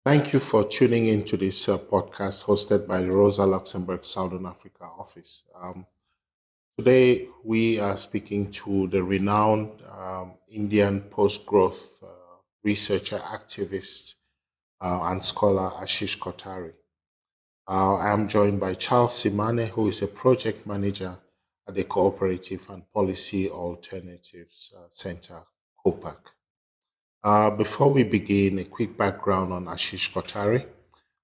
Thank you for tuning in to this podcast hosted by the Rosa Luxemburg Southern Africa office. Today, we are speaking to the renowned Indian post growth researcher, activist, and scholar Ashish Kothari. I am joined by Charles Simane, who is a project manager at the Cooperative and Policy Alternatives Center, COPAC. Before we begin, a quick background on Ashish Kothari.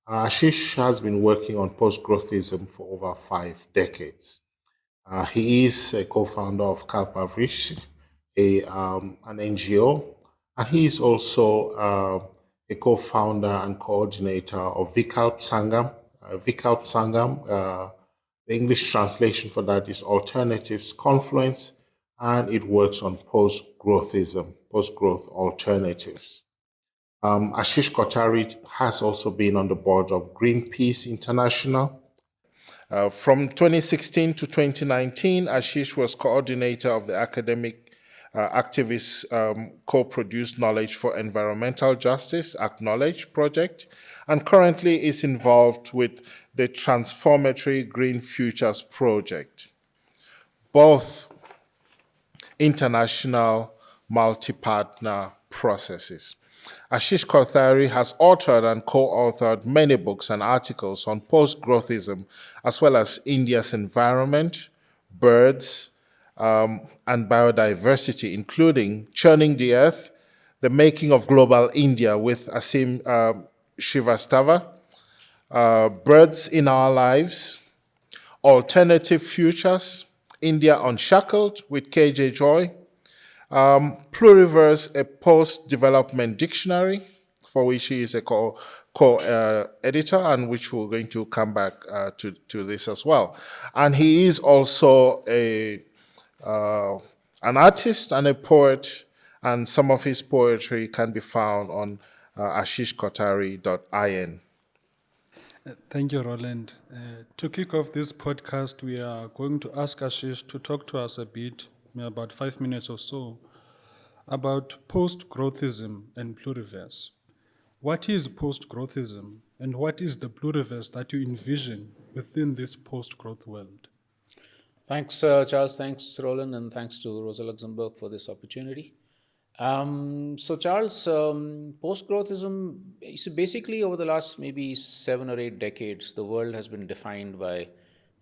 Ashish has been working on post-growthism for over 5 decades. He is a co-founder of Kalpavriksh, an NGO, and he is also a co-founder and coordinator of Vikalp Sangam. Vikalp Sangam, the English translation for that is Alternatives Confluence, and it works on post-growthism, post-growth alternatives. Ashish Kothari has also been on the board of Greenpeace International. From 2016 to 2019, Ashish was coordinator of the academic activist co-produced Knowledge for Environmental Justice, ACKnowl-EJ project, and currently is involved with the Transformatory Green Futures project. Both international multi-partner processes. Ashish Kothari has authored and co-authored many books and articles on post-growthism, as well as India's environment, birds, and biodiversity, including Churning the Earth, The Making of Global India with Asim Shrivastava, Birds in Our Lives, Alternative Futures, India Unshackled with KJ Joy, Pluriverse, a post-development dictionary, for which he is a co-editor, and which we're going to come back to this as well. And he is also an artist and a poet, and some of his poetry can be found on ashishkothari.in. Thank you, Roland. To kick off this podcast, we are going to ask Ashish to talk to us a bit, about 5 minutes or so, about post-growthism and pluriverse. What is post-growthism, and what is the pluriverse that you envision within this post-growth world? Thanks, Charles. Thanks, Roland, and thanks to Rosa Luxemburg for this opportunity. So, Charles, post-growthism, so basically over the last maybe 7 or 8 decades, the world has been defined by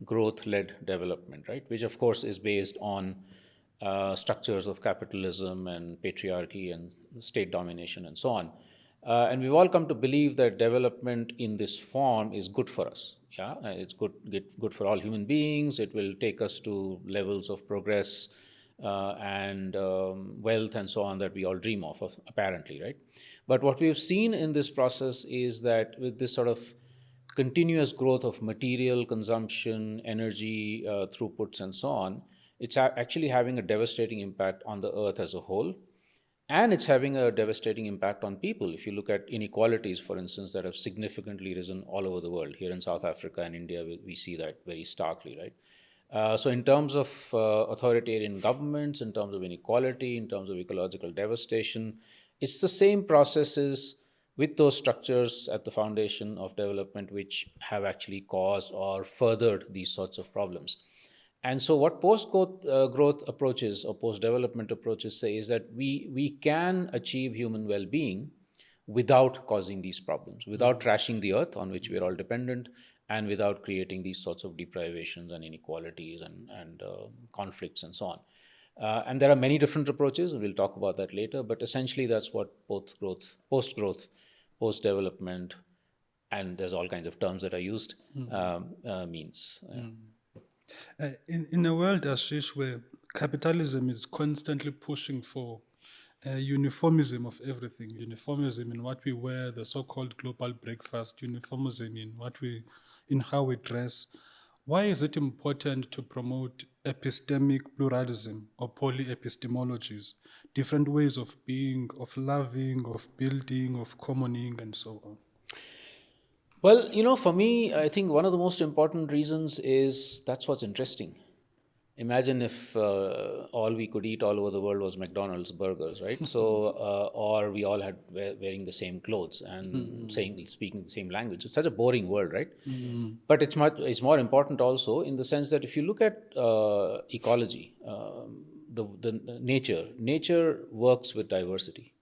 growth-led development, right? Which, of course, is based on structures of capitalism and patriarchy and state domination and so on. And we've all come to believe that development in this form is good for us. Yeah, it's good for all human beings. It will take us to levels of progress and wealth and so on that we all dream of, apparently, right? But what we've seen in this process is that with this sort of continuous growth of material consumption, energy throughputs, and so on, it's actually having a devastating impact on the earth as a whole. And it's having a devastating impact on people. If you look at inequalities, for instance, that have significantly risen all over the world. Here in South Africa and India, we see that very starkly, right? So in terms of authoritarian governments, in terms of inequality, in terms of ecological devastation, it's the same processes with those structures at the foundation of development which have actually caused or furthered these sorts of problems. And so what post-growth approaches or post-development approaches say is that we can achieve human well-being without causing these problems, without trashing the earth on which we're all dependent, and without creating these sorts of deprivations and inequalities and conflicts and so on. And there are many different approaches, and we'll talk about that later, but essentially that's what post-growth, post-development, and there's all kinds of terms that are used, means. In a world, Ashish, where capitalism is constantly pushing for uniformism of everything, uniformism in what we wear, the so-called global breakfast, uniformism in how we dress, why is it important to promote epistemic pluralism or polyepistemologies, different ways of being, of loving, of building, of commoning, and so on? Well, for me, I think one of the most important reasons is that's what's interesting. Imagine if all we could eat all over the world was McDonald's burgers, right? So, or we all had wearing the same clothes and speaking the same language. It's such a boring world, right? But it's more important also in the sense that if you look at ecology, the nature works with diversity.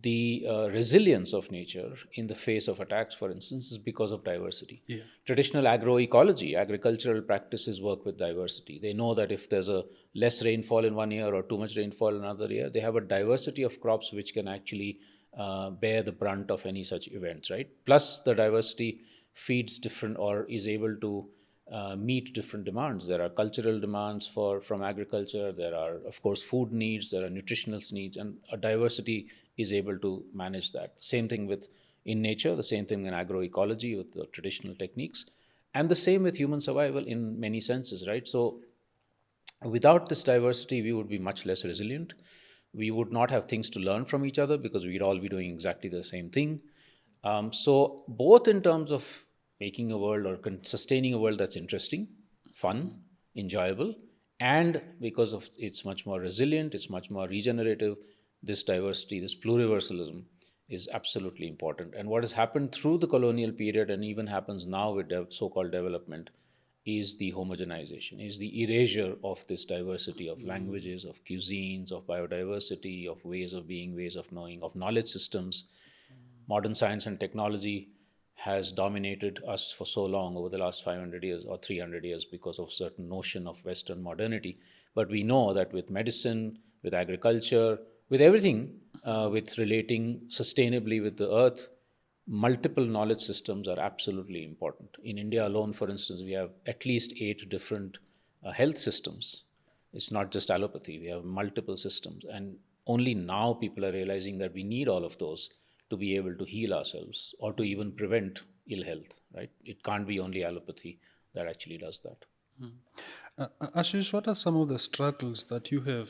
The resilience of nature in the face of attacks, for instance, is because of diversity. Yeah. Traditional agroecology, agricultural practices work with diversity. They know that if there's a less rainfall in one year or too much rainfall in another year, they have a diversity of crops which can actually bear the brunt of any such events, right? Plus, the diversity feeds different or is able to meet different demands. There are cultural demands from agriculture. There are, of course, food needs. There are nutritional needs, and a diversity is able to manage that. Same thing with in nature. The same thing in agroecology with the traditional techniques, and the same with human survival in many senses, right? So, without this diversity, we would be much less resilient. We would not have things to learn from each other because we'd all be doing exactly the same thing. So, both in terms of making a world or sustaining a world that's interesting, fun, enjoyable, and because of it's much more resilient, it's much more regenerative, this diversity, this pluriversalism is absolutely important. And what has happened through the colonial period and even happens now with so-called development is the homogenization, is the erasure of this diversity of languages, of cuisines, of biodiversity, of ways of being, ways of knowing, of knowledge systems. Modern science and technology has dominated us for so long over the last 500 years or 300 years because of certain notion of Western modernity. But we know that with medicine, with agriculture, with everything, with relating sustainably with the earth, multiple knowledge systems are absolutely important. In India alone, for instance, we have at least 8 different health systems. It's not just allopathy, we have multiple systems. And only now people are realizing that we need all of those to be able to heal ourselves or to even prevent ill health, right? It can't be only allopathy that actually does that. Ashish, what are some of the struggles that you have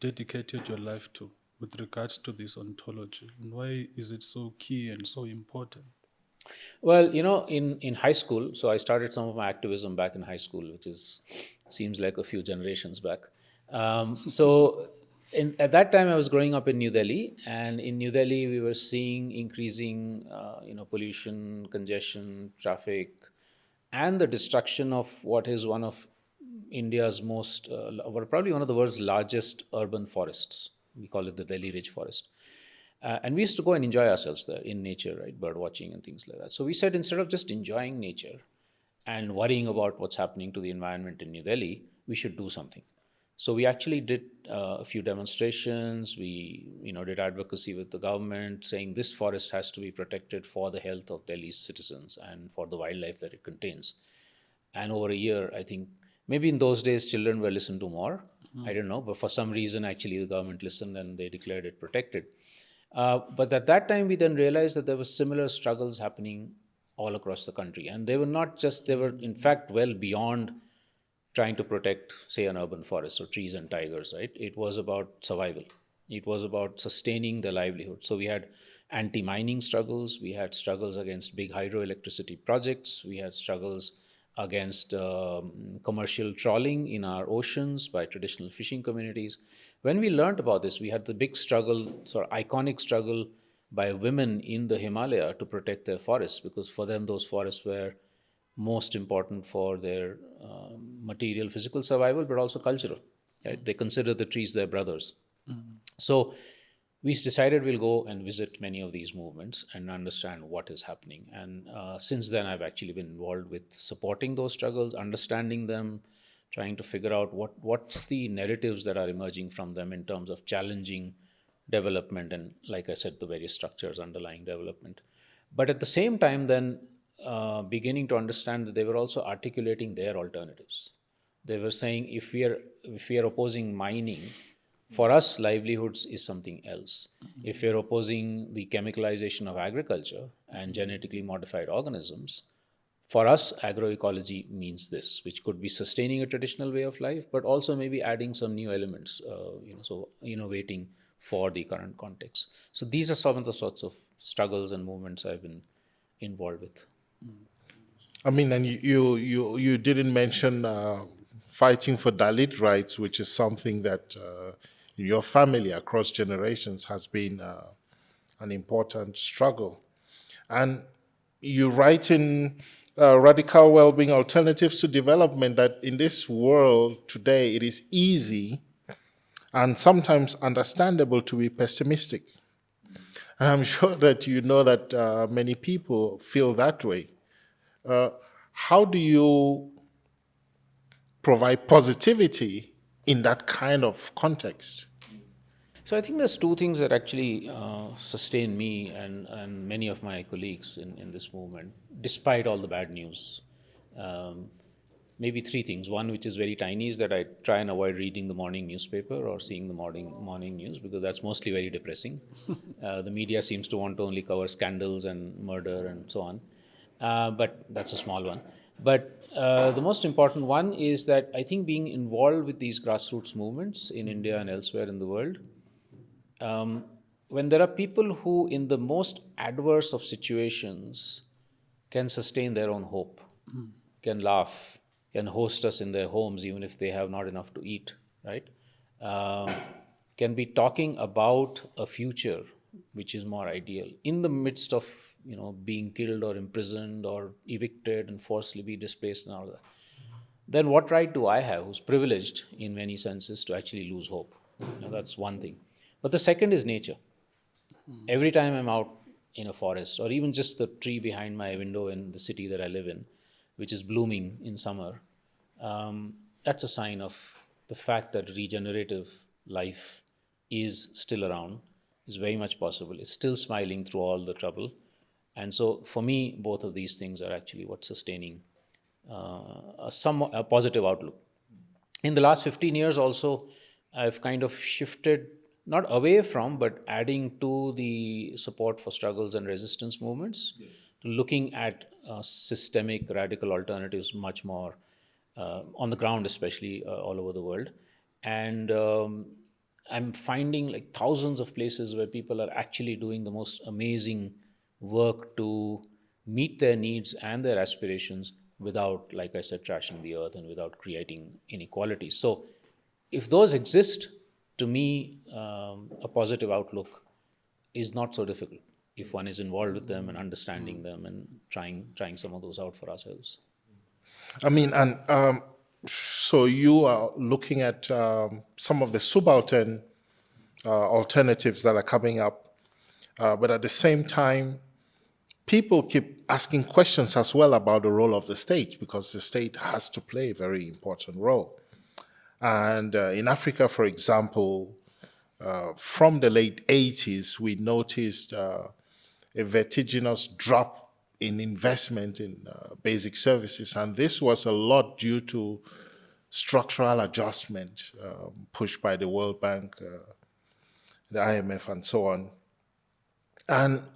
dedicated your life to with regards to this ontology, and why is it so key and so important? Well, in high school, so I started some of my activism back in high school, which seems like a few generations back. At that time, I was growing up in New Delhi, and in New Delhi, we were seeing increasing, pollution, congestion, traffic, and the destruction of what is one of India's most, probably one of the world's largest urban forests. We call it the Delhi Ridge Forest. And we used to go and enjoy ourselves there in nature, right? Bird watching and things like that. So we said instead of just enjoying nature and worrying about what's happening to the environment in New Delhi, we should do something. So we actually did a few demonstrations. We, did advocacy with the government, saying this forest has to be protected for the health of Delhi's citizens and for the wildlife that it contains. And over a year, I think maybe in those days children were listened to more. I don't know, but for some reason, actually, the government listened and they declared it protected. But at that time, we then realized that there were similar struggles happening all across the country. And they were not just, they were in fact well beyond trying to protect, say, an urban forest or trees and tigers, right? It was about survival. It was about sustaining the livelihood. So we had anti-mining struggles. We had struggles against big hydroelectricity projects. We had struggles against commercial trawling in our oceans by traditional fishing communities. When we learned about this, we had the big struggle, sort of iconic struggle by women in the Himalaya to protect their forests, because for them those forests were most important for their material, physical survival, but also cultural. Right? They consider the trees their brothers. So we decided we'll go and visit many of these movements and understand what is happening. And since then, I've actually been involved with supporting those struggles, understanding them, trying to figure out what's the narratives that are emerging from them in terms of challenging development and, like I said, the various structures underlying development. But at the same time, then beginning to understand that they were also articulating their alternatives. They were saying if we are opposing mining, for us, livelihoods is something else. If we're opposing the chemicalization of agriculture and genetically modified organisms, for us, agroecology means this, which could be sustaining a traditional way of life, but also maybe adding some new elements, so innovating for the current context. So these are some of the sorts of struggles and movements I've been involved with. I mean, and you didn't mention fighting for Dalit rights, which is something that in your family across generations has been an important struggle. And you write in Radical Wellbeing Alternatives to Development that in this world today, it is easy and sometimes understandable to be pessimistic. And I'm sure that you know that many people feel that way. How do you provide positivity in that kind of context? So I think there's two things that actually sustain me and many of my colleagues in this movement, despite all the bad news. Um, Maybe three things. One, which is very tiny, is that I try and avoid reading the morning newspaper or seeing the morning news, because that's mostly very depressing. The media seems to want to only cover scandals and murder and so on. But that's a small one. But the most important one is that I think being involved with these grassroots movements in India and elsewhere in the world, when there are people who, in the most adverse of situations, can sustain their own hope, can laugh, can host us in their homes even if they have not enough to eat, right? Um, can be talking about a future which is more ideal in the midst of being killed or imprisoned or evicted and forcibly be displaced and all that. Then what right do I have, who's privileged in many senses, to actually lose hope? That's one thing. But the second is nature. Every time I'm out in a forest, or even just the tree behind my window in the city that I live in, which is blooming in summer, that's a sign of the fact that regenerative life is still around, is very much possible, is still smiling through all the trouble. And so for me, both of these things are actually what's sustaining a positive outlook. In the last 15 years also, I've kind of shifted, not away from, but adding to the support for struggles and resistance movements, to looking at systemic radical alternatives much more on the ground, especially all over the world. And I'm finding like thousands of places where people are actually doing the most amazing work to meet their needs and their aspirations without, like I said, trashing the earth and without creating inequality. So if those exist, to me, a positive outlook is not so difficult if one is involved with them and understanding them and trying some of those out for ourselves. I mean, and so you are looking at some of the subaltern alternatives that are coming up, but at the same time, people keep asking questions as well about the role of the state, because the state has to play a very important role. And in Africa, for example, from the late 80s, we noticed a vertiginous drop in investment in basic services. And this was a lot due to structural adjustment pushed by the World Bank, the IMF, and so on. And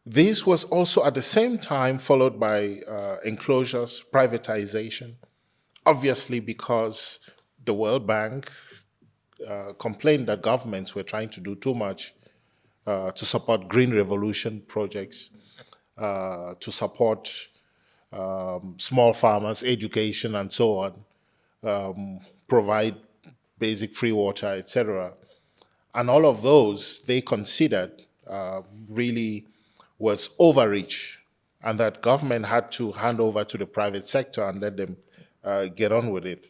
this was also at the same time followed by enclosures, privatization, obviously because the World Bank complained that governments were trying to do too much to support green revolution projects, to support small farmers, education, and so on, provide basic free water, etc. And all of those they considered really was overreach, and that government had to hand over to the private sector and let them get on with it.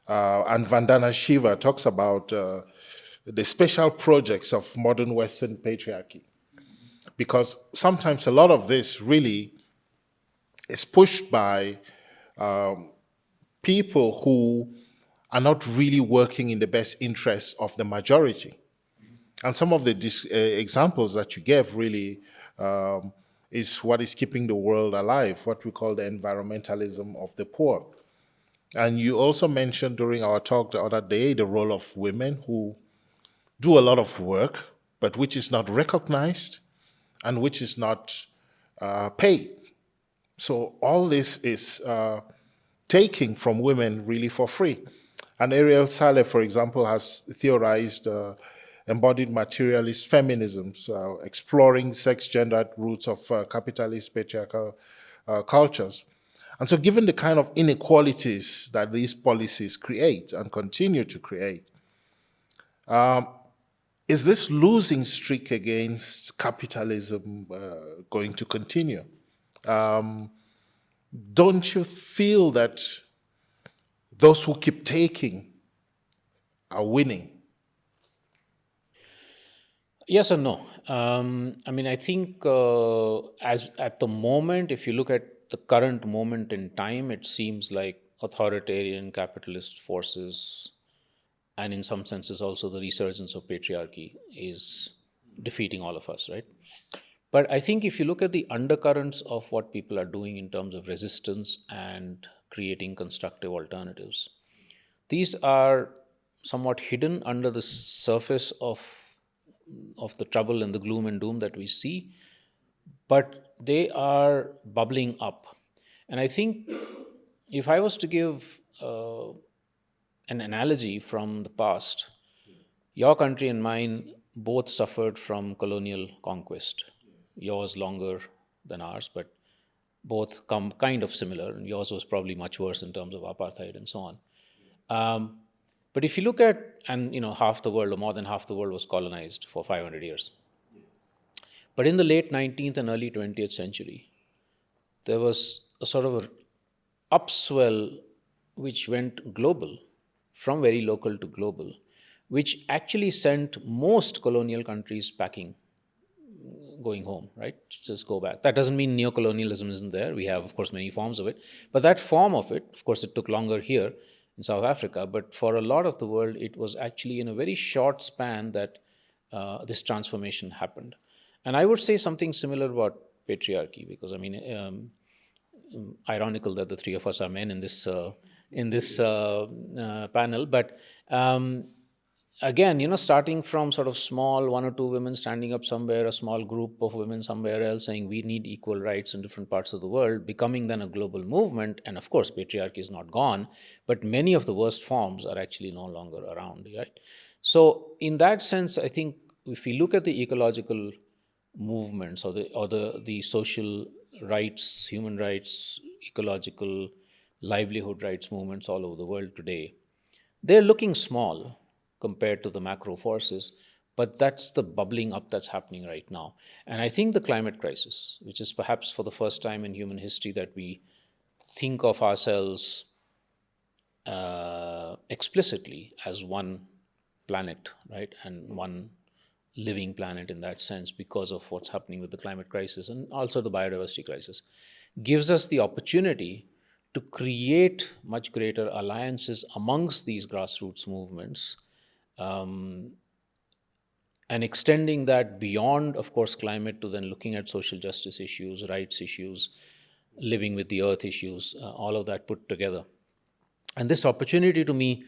And Vandana Shiva talks about the special projects of modern Western patriarchy, because sometimes a lot of this really is pushed by people who are not really working in the best interests of the majority. And some of the examples that you gave really is what is keeping the world alive, what we call the environmentalism of the poor. And you also mentioned during our talk the other day the role of women who do a lot of work, but which is not recognized and which is not paid. So all this is taking from women really for free. And Ariel Saleh, for example, has theorized embodied materialist feminisms, exploring sex-gendered roots of capitalist patriarchal cultures. And so, given the kind of inequalities that these policies create and continue to create, is this losing streak against capitalism going to continue? Don't you feel that those who keep taking are winning? Yes and no. I mean, I think as at the moment, if you look at the current moment in time, it seems like authoritarian capitalist forces, and in some senses also the resurgence of patriarchy, is defeating all of us, right? But I think if you look at the undercurrents of what people are doing in terms of resistance and creating constructive alternatives, these are somewhat hidden under the surface of the trouble and the gloom and doom that we see, but they are bubbling up. And I think if I was to give an analogy from the past, your country and mine both suffered from colonial conquest. Yours longer than ours, but both come kind of similar. And yours was probably much worse in terms of apartheid and so on. But if you look at, and half the world or more than half the world was colonized for 500 years. But in the late 19th and early 20th century, there was a sort of a upswell which went global, from very local to global, which actually sent most colonial countries packing, going home, right? Just go back. That doesn't mean neocolonialism isn't there. We have, of course, many forms of it. But that form of it, of course, it took longer here in South Africa. But for a lot of the world, it was actually in a very short span that this transformation happened. And I would say something similar about patriarchy, because I mean, ironical that the three of us are men in this panel, but again, starting from sort of small one or two women standing up somewhere, a small group of women somewhere else saying we need equal rights in different parts of the world, becoming then a global movement. And of course, patriarchy is not gone, but many of the worst forms are actually no longer around, right? So in that sense, I think if we look at the ecological movements or the social rights, human rights, ecological livelihood rights movements all over the world today, they're looking small compared to the macro forces, but that's the bubbling up that's happening right now. And I think the climate crisis, which is perhaps for the first time in human history that we think of ourselves explicitly as one planet, right, and one living planet in that sense, because of what's happening with the climate crisis and also the biodiversity crisis, gives us the opportunity to create much greater alliances amongst these grassroots movements, and extending that beyond, of course, climate to then looking at social justice issues, rights issues, living with the earth issues, all of that put together. And this opportunity to me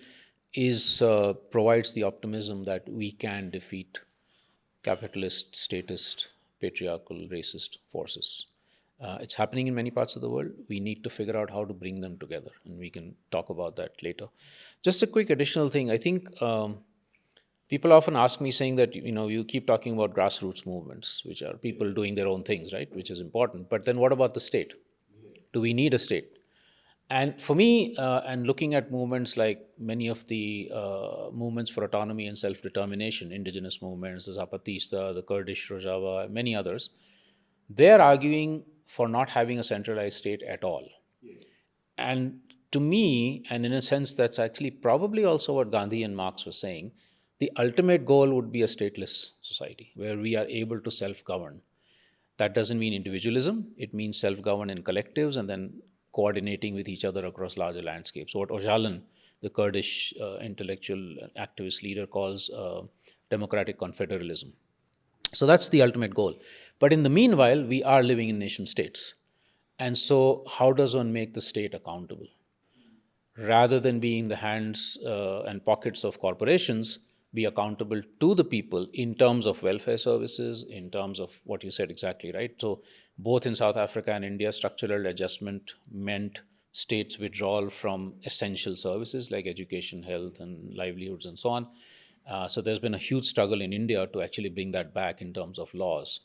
provides the optimism that we can defeat capitalist, statist, patriarchal, racist forces. It's happening in many parts of the world. We need to figure out how to bring them together, and we can talk about that later. Just a quick additional thing. I think people often ask me saying that, you keep talking about grassroots movements, which are people doing their own things, right, which is important. But then what about the state? Do we need a state? And for me, and looking at movements like many of the movements for autonomy and self-determination, indigenous movements, the Zapatista, the Kurdish Rojava, many others, they're arguing for not having a centralized state at all. And to me, and in a sense, that's actually probably also what Gandhi and Marx were saying, the ultimate goal would be a stateless society where we are able to self-govern. That doesn't mean individualism. It means self-govern in collectives and then coordinating with each other across larger landscapes. So what Öcalan, the Kurdish intellectual activist leader, calls democratic confederalism. So that's the ultimate goal. But in the meanwhile, we are living in nation states. And so how does one make the state accountable? Rather than being the hands and pockets of corporations, be accountable to the people in terms of welfare services, in terms of what you said exactly, right? So both in South Africa and India, structural adjustment meant states' withdrawal from essential services like education, health, and livelihoods, and so on. So there's been a huge struggle in India to actually bring that back in terms of laws.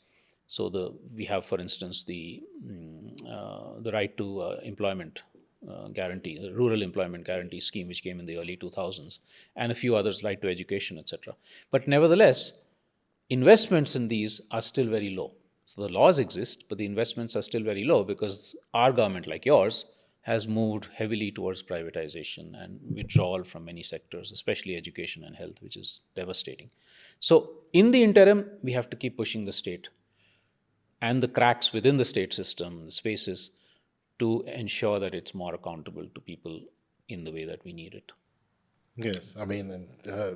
So we have, for instance, the the right to employment guarantee, the rural employment guarantee scheme, which came in the early 2000s, and a few others, right to education, etc. But nevertheless, investments in these are still very low. So the laws exist, but the investments are still very low because our government, like yours, has moved heavily towards privatization and withdrawal from many sectors, especially education and health, which is devastating. So in the interim, we have to keep pushing the state and the cracks within the state system, the spaces, to ensure that it's more accountable to people in the way that we need it. Yes, I mean, and,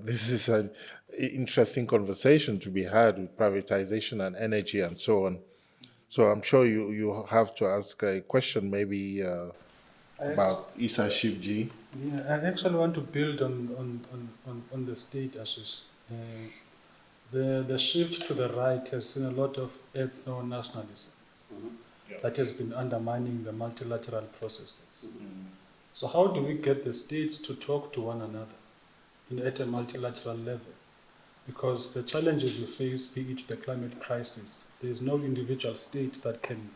this is an interesting conversation to be had with privatization and energy and so on. So I'm sure you have to ask a question maybe about Isa Shivji. Yeah, I actually want to build on the state, Ashish. The shift to the right has seen a lot of ethno-nationalism that has been undermining the multilateral processes. So how do we get the states to talk to one another at a multilateral level? Because the challenges we face, be it the climate crisis, there is no individual state that can,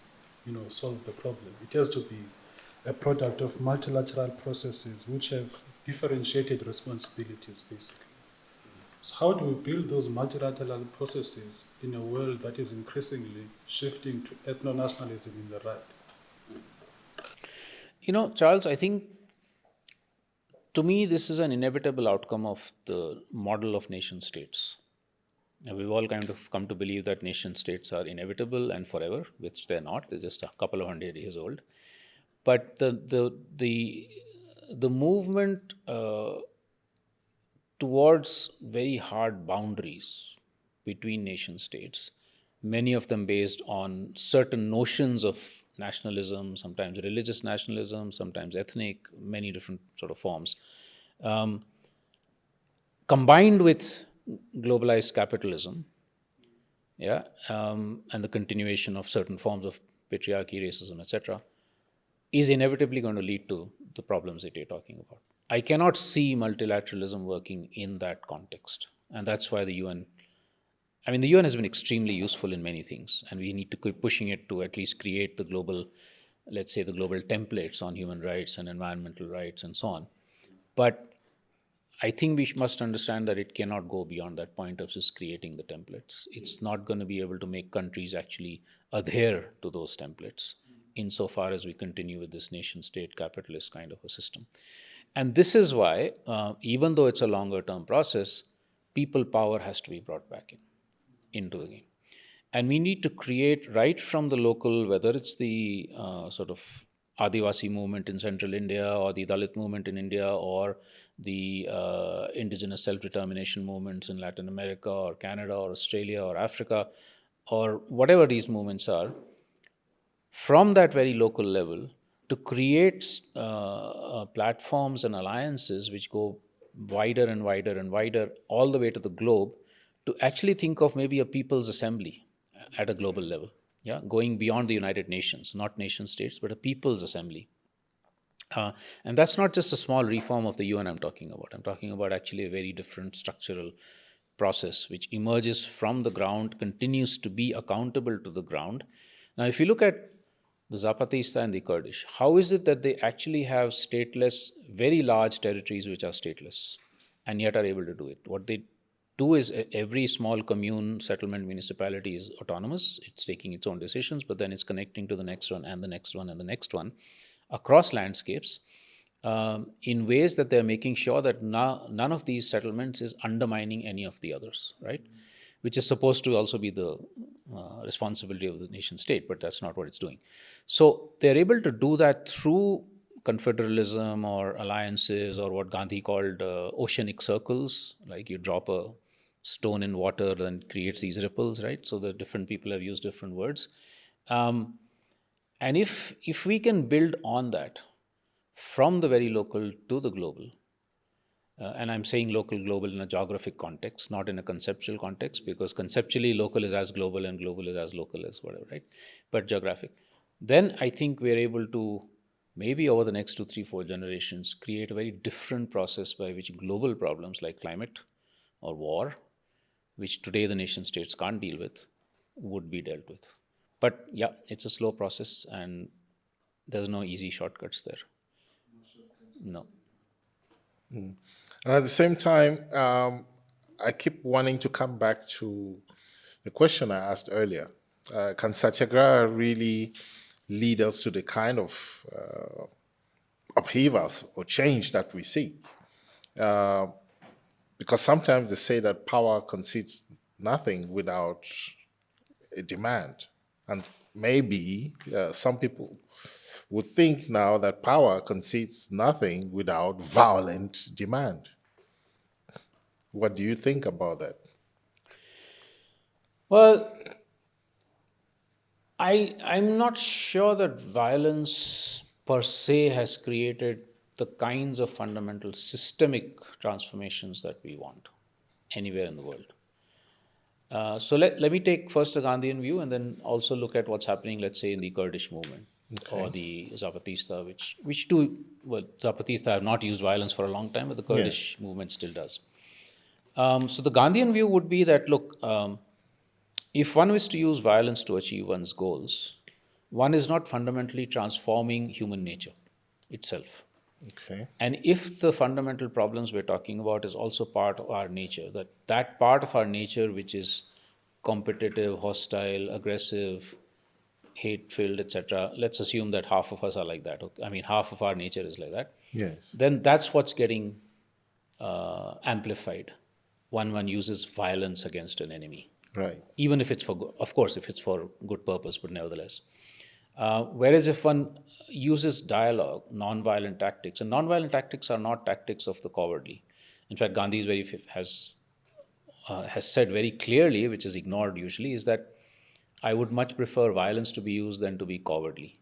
solve the problem. It has to be a product of multilateral processes which have differentiated responsibilities, basically. So how do we build those multilateral processes in a world that is increasingly shifting to ethno-nationalism in the right? Charles, I think to me this is an inevitable outcome of the model of nation states. We've all kind of come to believe that nation states are inevitable and forever, which they're not. They're just a couple of 100 years old. But the movement towards very hard boundaries between nation states, many of them based on certain notions of nationalism, sometimes religious nationalism, sometimes ethnic, many different sort of forms, combined with globalized capitalism, and the continuation of certain forms of patriarchy, racism, etc., is inevitably going to lead to the problems that you're talking about. I cannot see multilateralism working in that context. And that's why the UN has been extremely useful in many things, and we need to keep pushing it to at least create the global, let's say, the global templates on human rights and environmental rights and so on. But I think we must understand that it cannot go beyond that point of just creating the templates. It's not going to be able to make countries actually adhere to those templates insofar as we continue with this nation-state capitalist kind of a system. And this is why, even though it's a longer-term process, people power has to be brought back into the game. And we need to create right from the local, whether it's the sort of Adivasi movement in central India or the Dalit movement in India or the indigenous self-determination movements in Latin America or Canada or Australia or Africa or whatever these movements are, from that very local level to create platforms and alliances which go wider and wider and wider all the way to the globe, to actually think of maybe a people's assembly at a global level, going beyond the United Nations, not nation states, but a people's assembly. And that's not just a small reform of the UN I'm talking about. I'm talking about actually a very different structural process which emerges from the ground, continues to be accountable to the ground. Now, if you look at the Zapatista and the Kurdish, how is it that they actually have stateless, very large territories which are stateless and yet are able to do it? What they do is every small commune, settlement, municipality is autonomous. It's taking its own decisions, but then it's connecting to the next one and the next one and the next one across landscapes in ways that they're making sure that none of these settlements is undermining any of the others, right? Which is supposed to also be the responsibility of the nation state, but that's not what it's doing. So they're able to do that through confederalism or alliances or what Gandhi called oceanic circles, like you drop a stone in water then creates these ripples, right? So the different people have used different words. And if we can build on that from the very local to the global, and I'm saying local, global in a geographic context, not in a conceptual context, because conceptually local is as global and global is as local as whatever, right? But geographic. Then I think we're able to, maybe over the next 2, 3, 4 generations, create a very different process by which global problems like climate or war, which today the nation states can't deal with, would be dealt with. But yeah, it's a slow process, and there's no easy shortcuts there. No. And at the same time, I keep wanting to come back to the question I asked earlier. Can Satyagraha really lead us to the kind of upheavals or change that we see? Because sometimes they say that power concedes nothing without a demand. And maybe some people would think now that power concedes nothing without violent demand. What do you think about that? Well, I'm not sure that violence per se has created the kinds of fundamental systemic transformations that we want anywhere in the world. So let me take first the Gandhian view and then also look at what's happening, let's say, in the Kurdish movement or the Zapatista, which do, well, Zapatista have not used violence for a long time, but the Kurdish movement still does. So the Gandhian view would be that, look, if one is to use violence to achieve one's goals, one is not fundamentally transforming human nature itself. Okay. And if the fundamental problems we're talking about is also part of our nature, that part of our nature which is competitive, hostile, aggressive, hate-filled, etc., let's assume that half of us are like that. I mean, half of our nature is like that. Yes. Then that's what's getting amplified when one uses violence against an enemy. Right. Even if it's for, of course, if it's for good purpose, but nevertheless. Whereas if one uses dialogue, non-violent tactics, and non-violent tactics are not tactics of the cowardly. In fact, Gandhi is has said very clearly, which is ignored usually, is that I would much prefer violence to be used than to be cowardly.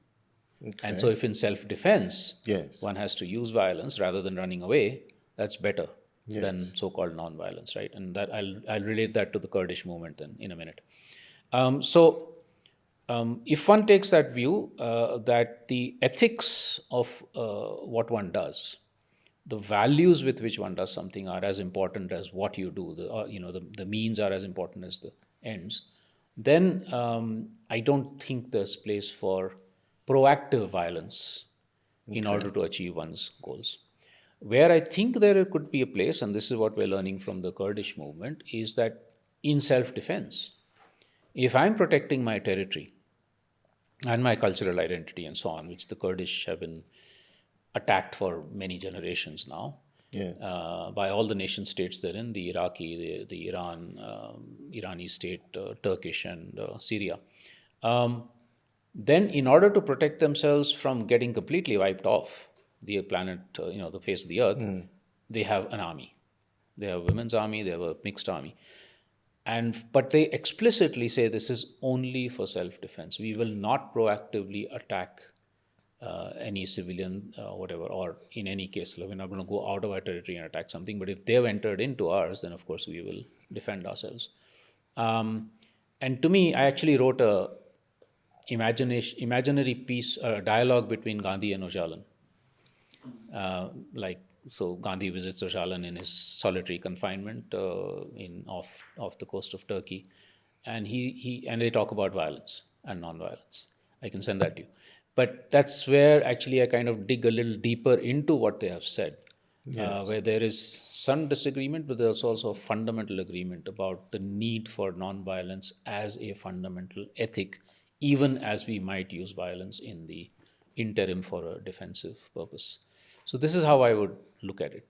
Okay. And so if in self-defense, one has to use violence rather than running away, that's better than so-called non-violence, right? And that I'll relate that to the Kurdish movement then in a minute. If one takes that view, that the ethics of what one does, the values with which one does something are as important as what you do, the means are as important as the ends, then I don't think there's place for proactive violence in order to achieve one's goals. Where I think there could be a place, and this is what we're learning from the Kurdish movement, is that in self-defense, if I'm protecting my territory and my cultural identity and so on, which the Kurdish have been attacked for many generations now, by all the nation states they're in, the Iraqi, the Irani state, Turkish and Syria. Then in order to protect themselves from getting completely wiped off the planet, the face of the earth, they have an army. They have a women's army, they have a mixed army. But they explicitly say this is only for self-defense. We will not proactively attack any civilian, whatever, or in any case, we're not going to go out of our territory and attack something. But if they've entered into ours, then of course we will defend ourselves. And to me, I actually wrote a imaginary piece, a dialogue between Gandhi and Öcalan. So Gandhi visits Öcalan in his solitary confinement off the coast of Turkey, and they talk about violence and non-violence. I can send that to you. But that's where actually I kind of dig a little deeper into what they have said, where there is some disagreement, but there's also a fundamental agreement about the need for non-violence as a fundamental ethic, even as we might use violence in the interim for a defensive purpose. So this is how I would look at it.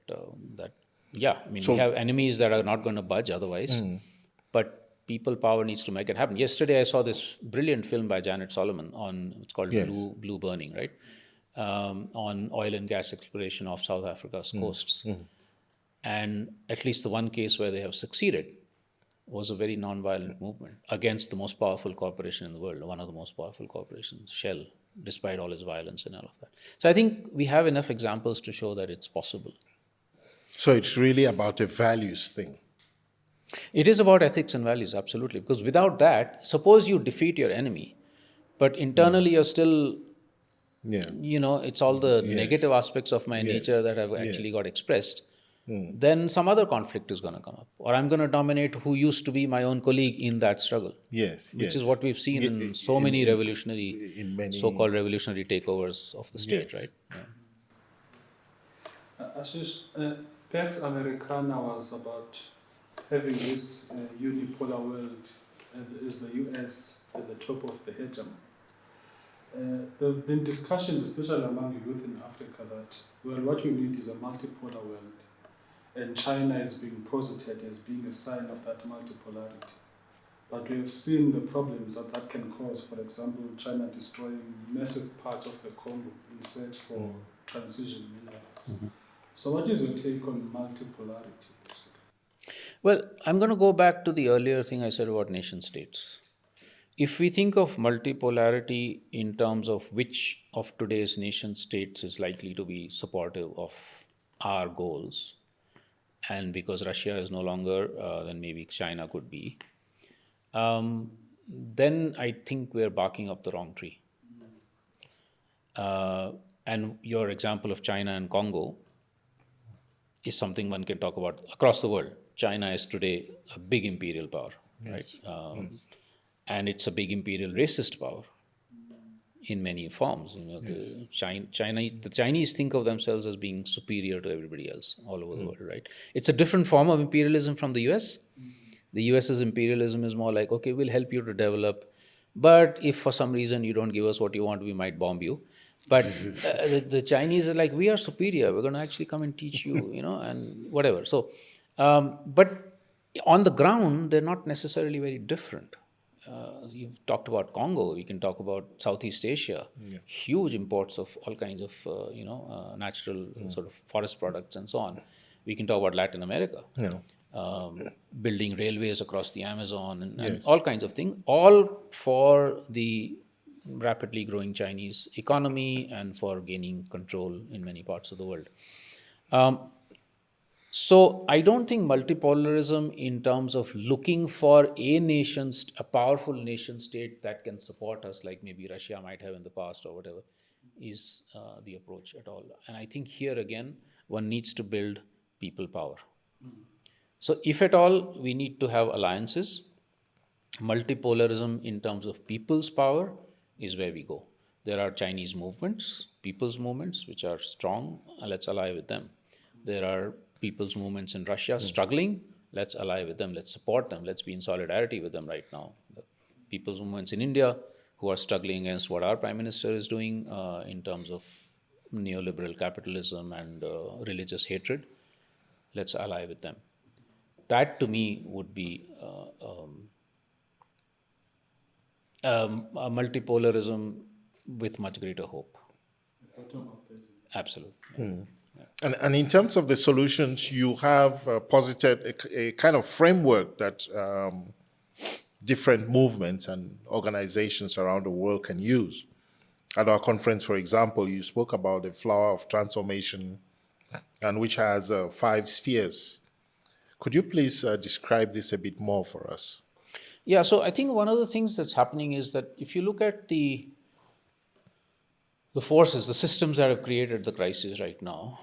We have enemies that are not going to budge otherwise, but people power needs to make it happen. Yesterday I saw this brilliant film by Janet Solomon it's called Blue Burning, right? On oil and gas exploration off South Africa's coasts. And at least the one case where they have succeeded was a very non-violent movement against the most powerful corporation in the world, one of the most powerful corporations, Shell, despite all its violence and all of that. So I think we have enough examples to show that it's possible. So it's really about a values thing. It is about ethics and values, absolutely. Because without that, suppose you defeat your enemy, but internally you're still, it's all the negative aspects of my nature that have actually got expressed. then some other conflict is going to come up. Or I'm going to dominate who used to be my own colleague in that struggle. Yes, Which yes. is what we've seen in so many so-called revolutionary takeovers of the state, right? Yeah. Ashish, Pax Americana was about having this unipolar world, and is the US at the top of the hegemony. There have been discussions, especially among youth in Africa, that, well, what we need is a multipolar world. And China is being posited as being a sign of that multipolarity. But we have seen the problems that that can cause. For example, China destroying massive parts of the Congo in search for transition minerals. So what is your take on multipolarity, basically? Well, I'm going to go back to the earlier thing I said about nation states. If we think of multipolarity in terms of which of today's nation states is likely to be supportive of our goals, and because Russia is no longer, then maybe China could be, then I think we're barking up the wrong tree. And your example of China and Congo is something one can talk about across the world. China is today a big imperial power, right? And it's a big imperial racist power in many forms. The Chinese think of themselves as being superior to everybody else all over the world, right? It's a different form of imperialism from the US. The US's imperialism is more like, okay, we'll help you to develop, but if for some reason you don't give us what you want, we might bomb you. But the Chinese are like, we are superior. We're going to actually come and teach you, and whatever. So, but on the ground, they're not necessarily very different. You've talked about Congo. We can talk about Southeast Asia. Huge imports of all kinds of, natural sort of forest products and so on. We can talk about Latin America. Building railways across the Amazon and all kinds of things, all for the rapidly growing Chinese economy and for gaining control in many parts of the world. So I don't think multipolarism in terms of looking for a powerful nation state that can support us, like maybe Russia might have in the past or whatever, is the approach at all. And I think here again, one needs to build people power. So if at all we need to have alliances, multipolarism in terms of people's power is where we go. There are Chinese movements, people's movements, which are strong, let's ally with them. There are people's movements in Russia struggling, let's ally with them, let's support them, let's be in solidarity with them right now. The people's movements in India who are struggling against what our Prime Minister is doing in terms of neoliberal capitalism and religious hatred, let's ally with them. That to me would be a multipolarism with much greater hope. Absolutely. And in terms of the solutions, you have posited a kind of framework that different movements and organizations around the world can use. At our conference, for example, you spoke about the flower of transformation, and which has 5 spheres. Could you please describe this a bit more for us? Yeah, so I think one of the things that's happening is that if you look at the forces, the systems that have created the crisis right now,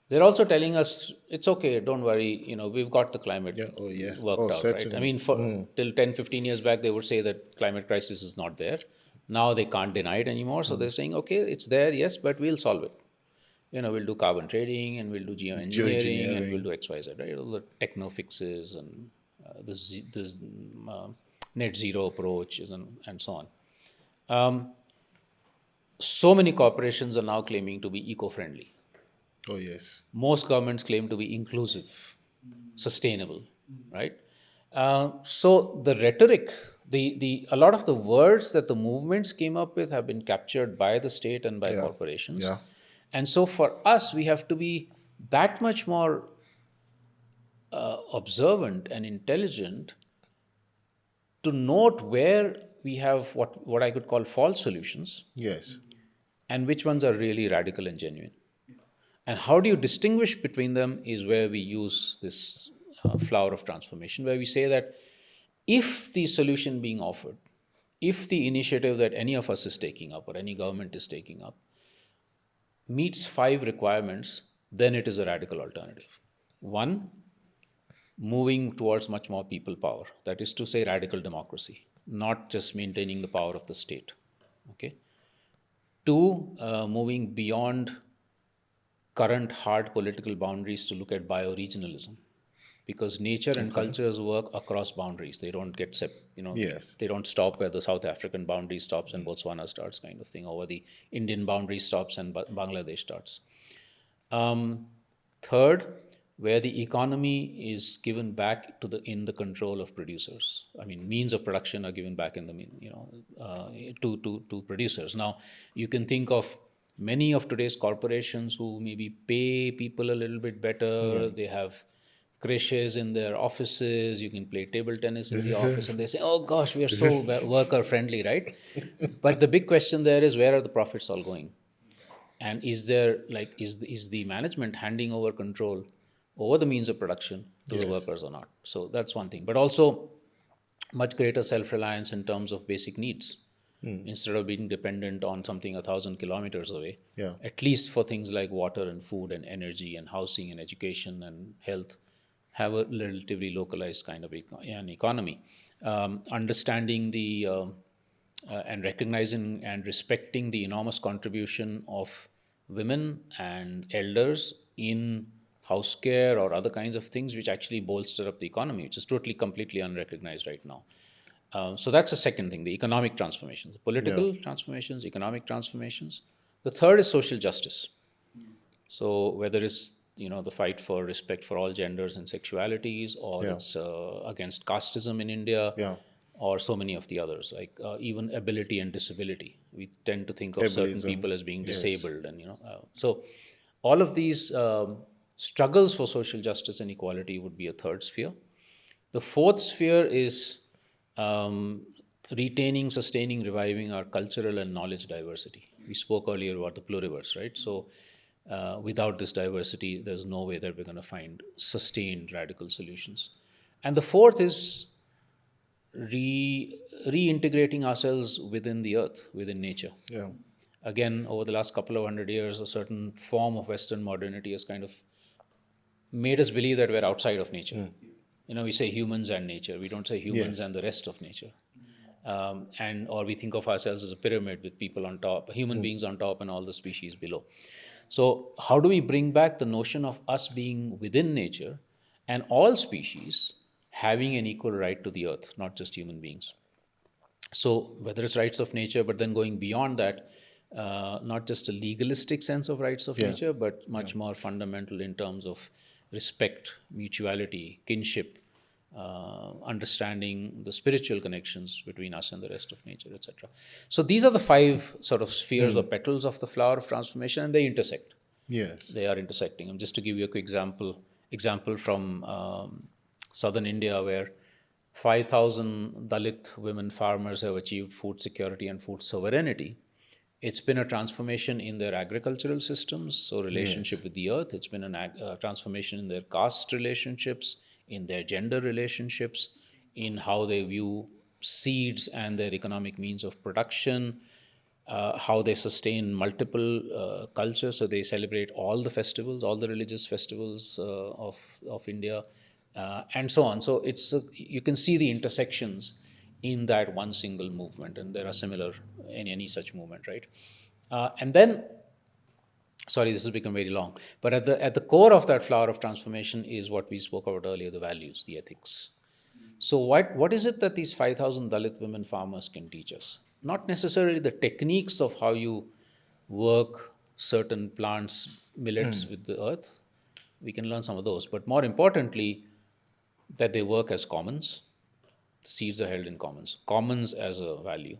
they're also telling us, it's okay, don't worry, we've got the climate worked out, certainly. right? I mean, till 10, 15 years back, they would say that climate crisis is not there. Now they can't deny it anymore, so they're saying, okay, it's there, yes, but we'll solve it. We'll do carbon trading, and we'll do geoengineering, and we'll do X, Y, Z, right? All the techno fixes and the net zero approaches and so on. So many corporations are now claiming to be eco-friendly. Oh, yes. Most governments claim to be inclusive, sustainable, right? So the rhetoric, a lot of the words that the movements came up with have been captured by the state and by corporations. Yeah. And so for us, we have to be that much more observant and intelligent to note where we have what I could call false solutions. Yes. And which ones are really radical and genuine. And how do you distinguish between them is where we use this flower of transformation, where we say that if the solution being offered, if the initiative that any of us is taking up or any government is taking up meets 5 requirements, then it is a radical alternative. One, moving towards much more people power. That is to say, radical democracy, not just maintaining the power of the state. Okay. Two, moving beyond current hard political boundaries to look at bioregionalism, because nature and cultures work across boundaries. They don't get Yes. they don't stop where the South African boundary stops and Botswana starts, kind of thing, or the Indian boundary stops and Bangladesh starts. Third, where the economy is given back to in the control of producers. I mean, means of production are given back in the to producers. Now, you can think of many of today's corporations who maybe pay people a little bit better. They have creches in their offices. You can play table tennis in the office, and they say, "Oh gosh, we are so worker friendly," right? But the big question there is, where are the profits all going? And is there is the management handing over control over the means of production to the workers or not? So that's one thing. But also much greater self-reliance in terms of basic needs. Instead of being dependent on something 1,000 kilometers away, at least for things like water and food and energy and housing and education and health, have a relatively localized kind of an economy. Understanding the and recognizing and respecting the enormous contribution of women and elders in house care or other kinds of things which actually bolster up the economy, which is totally, completely unrecognized right now. So that's the second thing, the economic transformations, the political transformations, economic transformations. The third is social justice. So whether it's the fight for respect for all genders and sexualities, or it's against casteism in India, or so many of the others, like even ability and disability. We tend to think of certain people as being disabled, and so all of these struggles for social justice and equality would be a third sphere. The fourth sphere is retaining, sustaining, reviving our cultural and knowledge diversity. We spoke earlier about the pluriverse, right? So without this diversity, there's no way that we're going to find sustained radical solutions. And the fourth is reintegrating ourselves within the earth, within nature. Again, over the last couple of 100 years, a certain form of Western modernity has kind of made us believe that we're outside of nature. We say humans and nature. We don't say humans and the rest of nature. Or we think of ourselves as a pyramid with people on top, human beings on top, and all the species below. So how do we bring back the notion of us being within nature and all species having an equal right to the earth, not just human beings? So whether it's rights of nature, but then going beyond that, not just a legalistic sense of rights of nature, but much more fundamental in terms of respect, mutuality, kinship, understanding the spiritual connections between us and the rest of nature, etc. So these are the five sort of spheres or petals of the flower of transformation, and they intersect. They are intersecting. And just to give you a quick example from southern India, where 5,000 Dalit women farmers have achieved food security and food sovereignty. It's been a transformation in their agricultural systems, so relationship with the earth. It's been a transformation in their caste relationships, in their gender relationships, in how they view seeds and their economic means of production, how they sustain multiple cultures. So they celebrate all the festivals, all the religious festivals of India, and so on. So you can see the intersections in that one single movement, and there are similar in any such movement, right? And then, sorry, this has become very long, but at the core of that flower of transformation is what we spoke about earlier, the values, the ethics. So what is it that these 5,000 Dalit women farmers can teach us? Not necessarily the techniques of how you work certain plants, millets with the earth. We can learn some of those, but more importantly, that they work as commons. Seeds are held in commons as a value,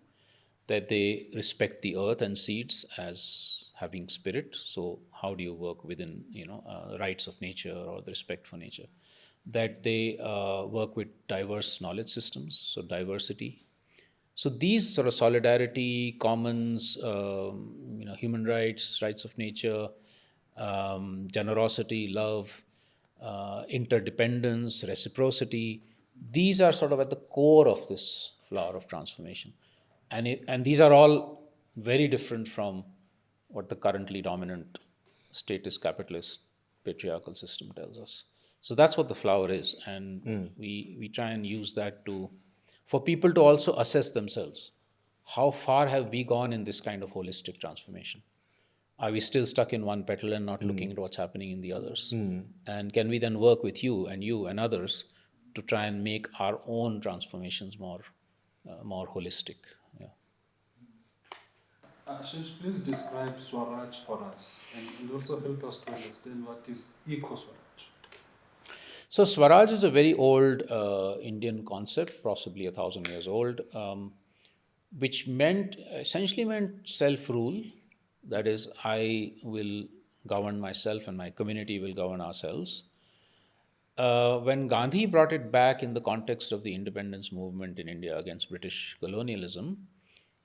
that they respect the earth and seeds as having spirit. So how do you work within the rights of nature or the respect for nature? That they work with diverse knowledge systems, so diversity. So these sort of solidarity, commons, human rights, rights of nature, generosity, love, interdependence, reciprocity, these are sort of at the core of this flower of transformation. And these are all very different from what the currently dominant statist capitalist patriarchal system tells us. So that's what the flower is. And we try and use that for people to also assess themselves. How far have we gone in this kind of holistic transformation? Are we still stuck in one petal and not looking at what's happening in the others? And can we then work with you and others to try and make our own transformations more holistic? Yeah. Ashish, please describe Swaraj for us and also help us to understand what is eco-Swaraj. So Swaraj is a very old Indian concept, possibly 1,000 years old, which essentially meant self-rule. That is, I will govern myself and my community will govern ourselves. When Gandhi brought it back in the context of the independence movement in India against British colonialism,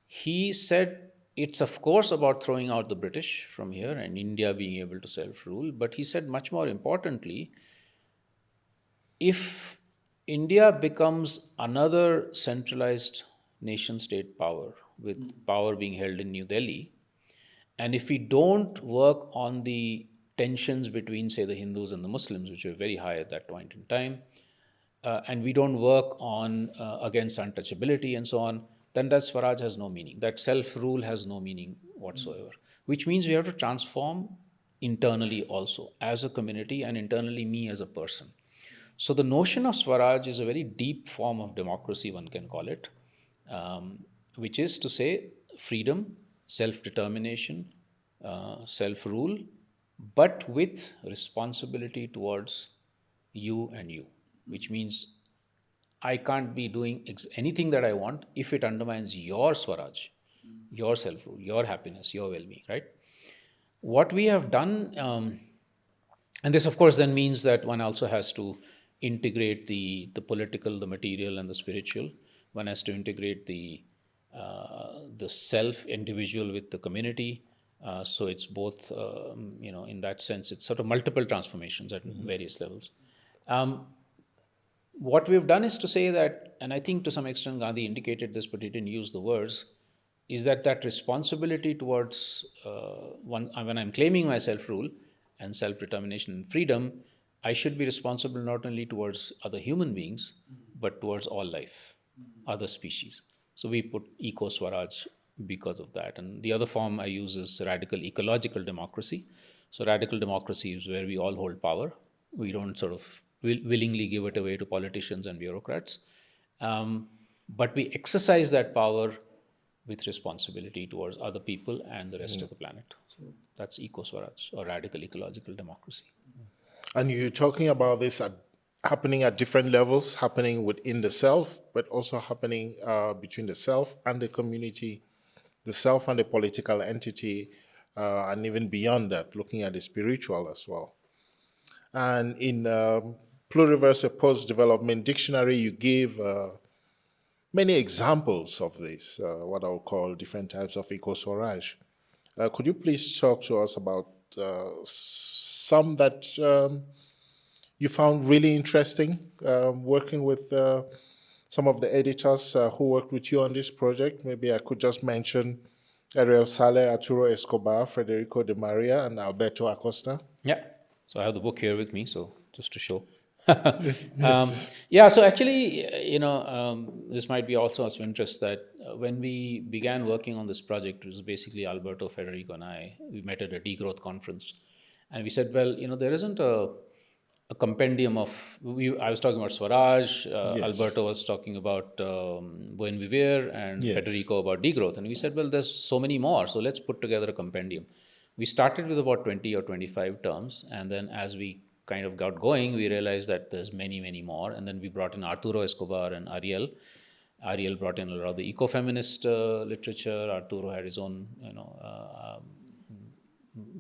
he said it's of course about throwing out the British from here and India being able to self-rule, but he said much more importantly, if India becomes another centralized nation-state power, with power being held in New Delhi, and if we don't work on the tensions between, say, the Hindus and the Muslims, which were very high at that point in time, and we don't work on against untouchability and so on, then that Swaraj has no meaning. That self-rule has no meaning whatsoever, which means we have to transform internally also as a community and internally me as a person. So the notion of Swaraj is a very deep form of democracy, one can call it, which is to say freedom, self-determination, self-rule, but with responsibility towards you and you, which means I can't be doing anything that I want if it undermines your Swaraj, your self-rule, your happiness, your well-being, right? What we have done, and this of course then means that one also has to integrate the political, the material, and the spiritual. One has to integrate the self individual with the community. So it's both, in that sense, it's sort of multiple transformations at various levels. What we've done is to say that, and I think to some extent Gandhi indicated this, but he didn't use the words, is that responsibility towards when I'm claiming my self-rule and self-determination and freedom, I should be responsible not only towards other human beings, but towards all life, other species. So we put eco-Swaraj because of that. And the other form I use is radical ecological democracy. So radical democracy is where we all hold power. We don't sort of willingly give it away to politicians and bureaucrats. But we exercise that power with responsibility towards other people and the rest of the planet. So that's eco-Swaraj or radical ecological democracy. And you're talking about this happening at different levels, happening within the self, but also happening between the self and the community, the self and the political entity, and even beyond that, looking at the spiritual as well. And in Pluriversal Post-Development Dictionary, you give many examples of this, what I would call different types of eco-Swaraj. Could you please talk to us about some that you found really interesting, working with some of the editors who worked with you on this project? Maybe I could just mention Ariel Saleh, Arturo Escobar, Federico de Maria, and Alberto Acosta. Yeah. So I have the book here with me, so just to show. So actually, this might be also of interest that when we began working on this project, it was basically Alberto, Federico, and we met at a degrowth conference. And we said, well, there isn't a compendium of, I was talking about Swaraj, Yes. Alberto was talking about Buen Vivir, and Yes. Federico about degrowth. And we said, well, there's so many more, so let's put together a compendium. We started with about 20 or 25 terms, and then as we kind of got going, we realized that there's many, many more. And then we brought in Arturo Escobar and Ariel. Ariel brought in a lot of the ecofeminist literature. Arturo had his own,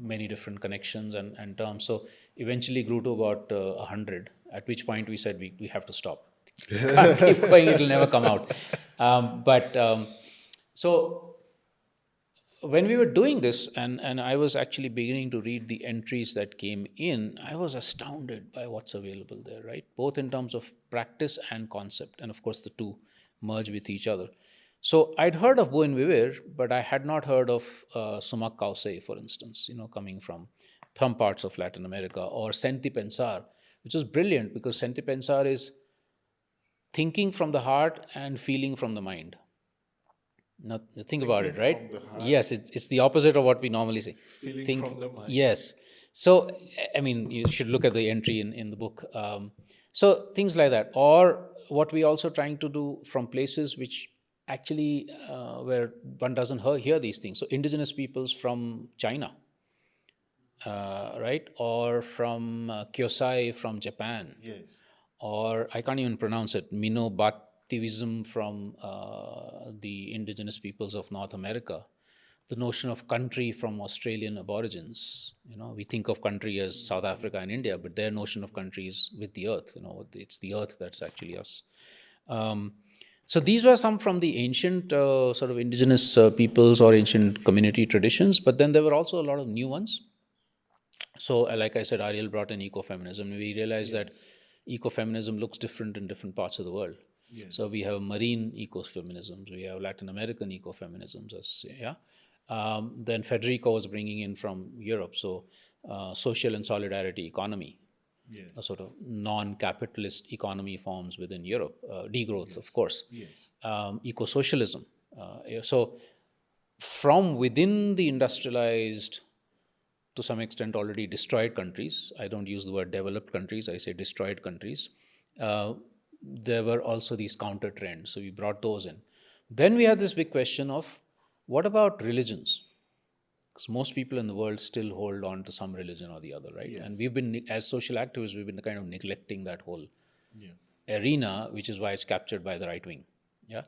many different connections and terms. So eventually grew to about 100, at which point we said we have to stop. Can't keep going, it'll never come out. So when we were doing this, and I was actually beginning to read the entries that came in, I was astounded by what's available there, right? Both in terms of practice and concept. And of course, the two merge with each other. So I'd heard of Buen Vivir, but I had not heard of Sumak Kause, for instance, coming from some parts of Latin America, or Senti Pensar, which was brilliant because Sentipensar is thinking from the heart and feeling from the mind. Now, think about it, right? Thinking from the heart. Yes, it's the opposite of what we normally say. Feeling from the mind. Yes. So, I mean, you should look at the entry in the book. So, things like that. Or what we also trying to do from places which actually where one doesn't hear these things. So, indigenous peoples from China, right? Or from Kyosai from Japan. Yes. Or I can't even pronounce it, Minobativism from the indigenous peoples of North America, the notion of country from Australian aborigines. We think of country as South Africa and India, but their notion of country is with the earth. It's the earth that's actually us. So these were some from the ancient sort of indigenous peoples or ancient community traditions, but then there were also a lot of new ones. So like I said, Ariel brought in ecofeminism. We realized that ecofeminism looks different in different parts of the world. Yes. So we have marine ecofeminisms, we have Latin American ecofeminisms, then Federico was bringing in from Europe, so social and solidarity economy, Yes. a sort of non-capitalist economy forms within Europe, degrowth, of course, eco-socialism. So from within the industrialized, to some extent already destroyed countries, I don't use the word developed countries, I say destroyed countries, there were also these counter trends. So we brought those in. Then we had this big question of what about religions? Because most people in the world still hold on to some religion or the other, right? Yes. And we've been, as social activists, we've been kind of neglecting that whole Yeah. arena, which is why it's captured by the right wing. Yeah.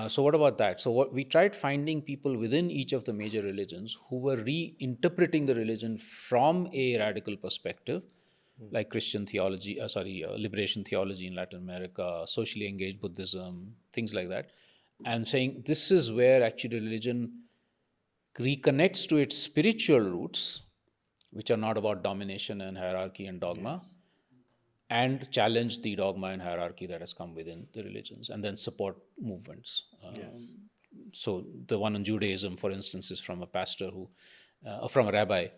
So what about that? So what we tried finding people within each of the major religions who were reinterpreting the religion from a radical perspective, like Christian theology, liberation theology in Latin America, socially engaged Buddhism, things like that, and saying this is where actually religion reconnects to its spiritual roots, which are not about domination and hierarchy and dogma, and challenge the dogma and hierarchy that has come within the religions, and then support movements. So the one on Judaism, for instance, is from a pastor from a rabbi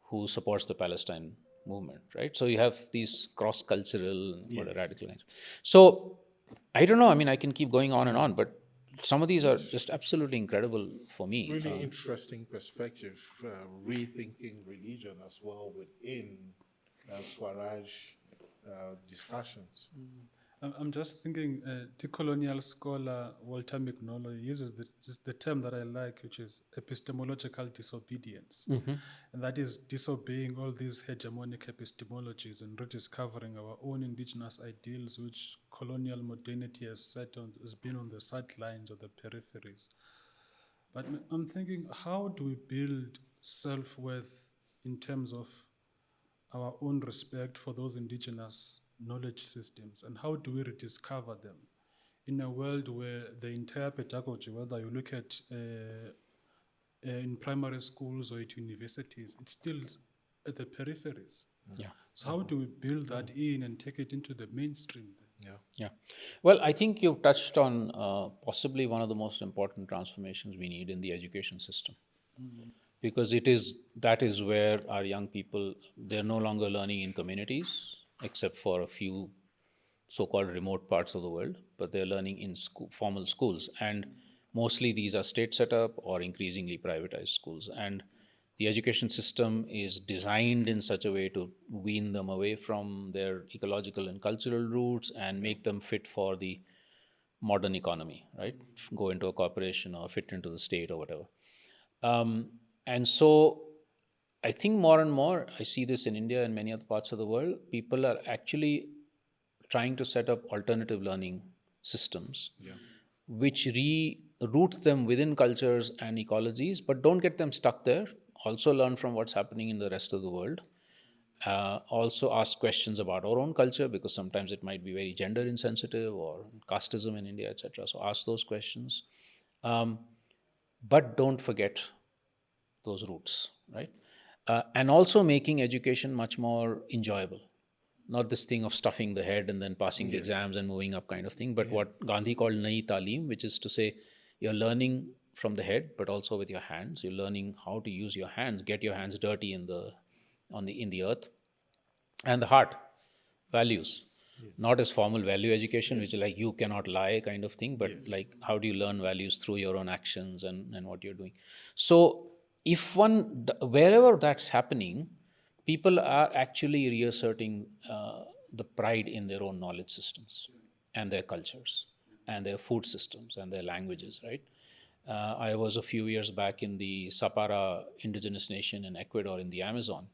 who supports the Palestine movement, right? So you have these cross-cultural and radical lines. So I don't know, I mean, I can keep going on and on, but some of these are just absolutely incredible for me. Really interesting perspective, rethinking religion as well within Swaraj discussions. I'm just thinking, decolonial scholar Walter McNaughton uses the term that I like, which is epistemological disobedience. And that is disobeying all these hegemonic epistemologies and rediscovering our own indigenous ideals, which colonial modernity has been on the sidelines or the peripheries. But I'm thinking, how do we build self-worth in terms of our own respect for those indigenous knowledge systems, and how do we rediscover them in a world where the entire pedagogy, whether you look at in primary schools or at universities, it's still at the peripheries. So how do we build that in and take it into the mainstream then? Yeah. Well, I think you've touched on possibly one of the most important transformations we need in the education system. Because that is where our young people, they're no longer learning in communities, except for a few so-called remote parts of the world, but they're learning in formal schools. And mostly these are state set up or increasingly privatized schools. And the education system is designed in such a way to wean them away from their ecological and cultural roots and make them fit for the modern economy, right? Go into a corporation or fit into the state or whatever. And so I think more and more, I see this in India and many other parts of the world, people are actually trying to set up alternative learning systems, which reroute them within cultures and ecologies, but don't get them stuck there. Also learn from what's happening in the rest of the world. Also ask questions about our own culture, because sometimes it might be very gender insensitive or casteism in India, etc. So ask those questions. But don't forget those roots, right? And also making education much more enjoyable. Not this thing of stuffing the head and then passing the exams and moving up kind of thing, but what Gandhi called Nayi Talim, which is to say you're learning from the head, but also with your hands. You're learning how to use your hands, get your hands dirty in the earth and the heart. values, not as formal value education, which is like you cannot lie kind of thing, but like how do you learn values through your own actions and what you're doing. So if wherever that's happening, people are actually reasserting the pride in their own knowledge systems and their cultures and their food systems and their languages, right? I was a few years back in the Sapara indigenous nation in Ecuador in the Amazon,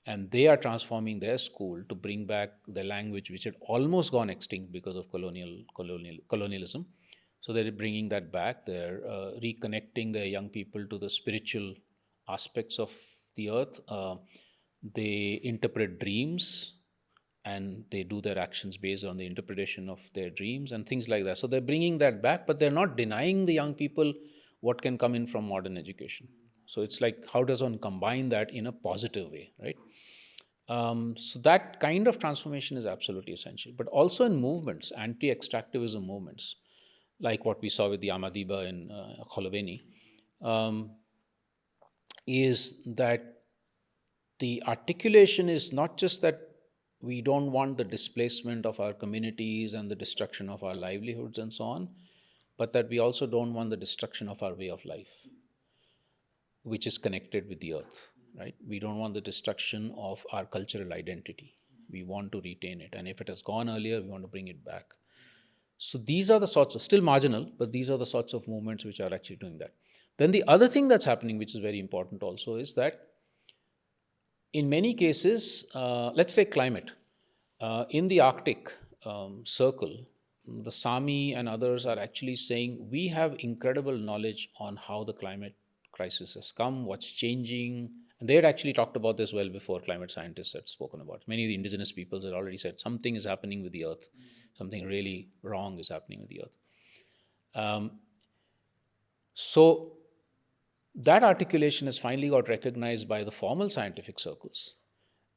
and they are transforming their school to bring back the language which had almost gone extinct because of colonialism. So they're bringing that back. They're reconnecting their young people to the spiritual aspects of the earth. They interpret dreams and they do their actions based on the interpretation of their dreams and things like that. So they're bringing that back, but they're not denying the young people what can come in from modern education. So it's like, how does one combine that in a positive way, right? So that kind of transformation is absolutely essential. But also in movements, anti-extractivism movements, like what we saw with the Amadiba in Kholoveni, is that the articulation is not just that we don't want the displacement of our communities and the destruction of our livelihoods and so on, but that we also don't want the destruction of our way of life, which is connected with the earth, right? We don't want the destruction of our cultural identity. We want to retain it. And if it has gone earlier, we want to bring it back. So these are the sorts of, still marginal, but these are the sorts of movements which are actually doing that. Then the other thing that's happening, which is very important also, is that in many cases, let's take climate. In the Arctic Circle, the Sami and others are actually saying we have incredible knowledge on how the climate crisis has come, what's changing. And they had actually talked about this well before climate scientists had spoken about it. Many of the indigenous peoples had already said something is happening with the earth, something really wrong is happening with the earth. So that articulation has finally got recognized by the formal scientific circles.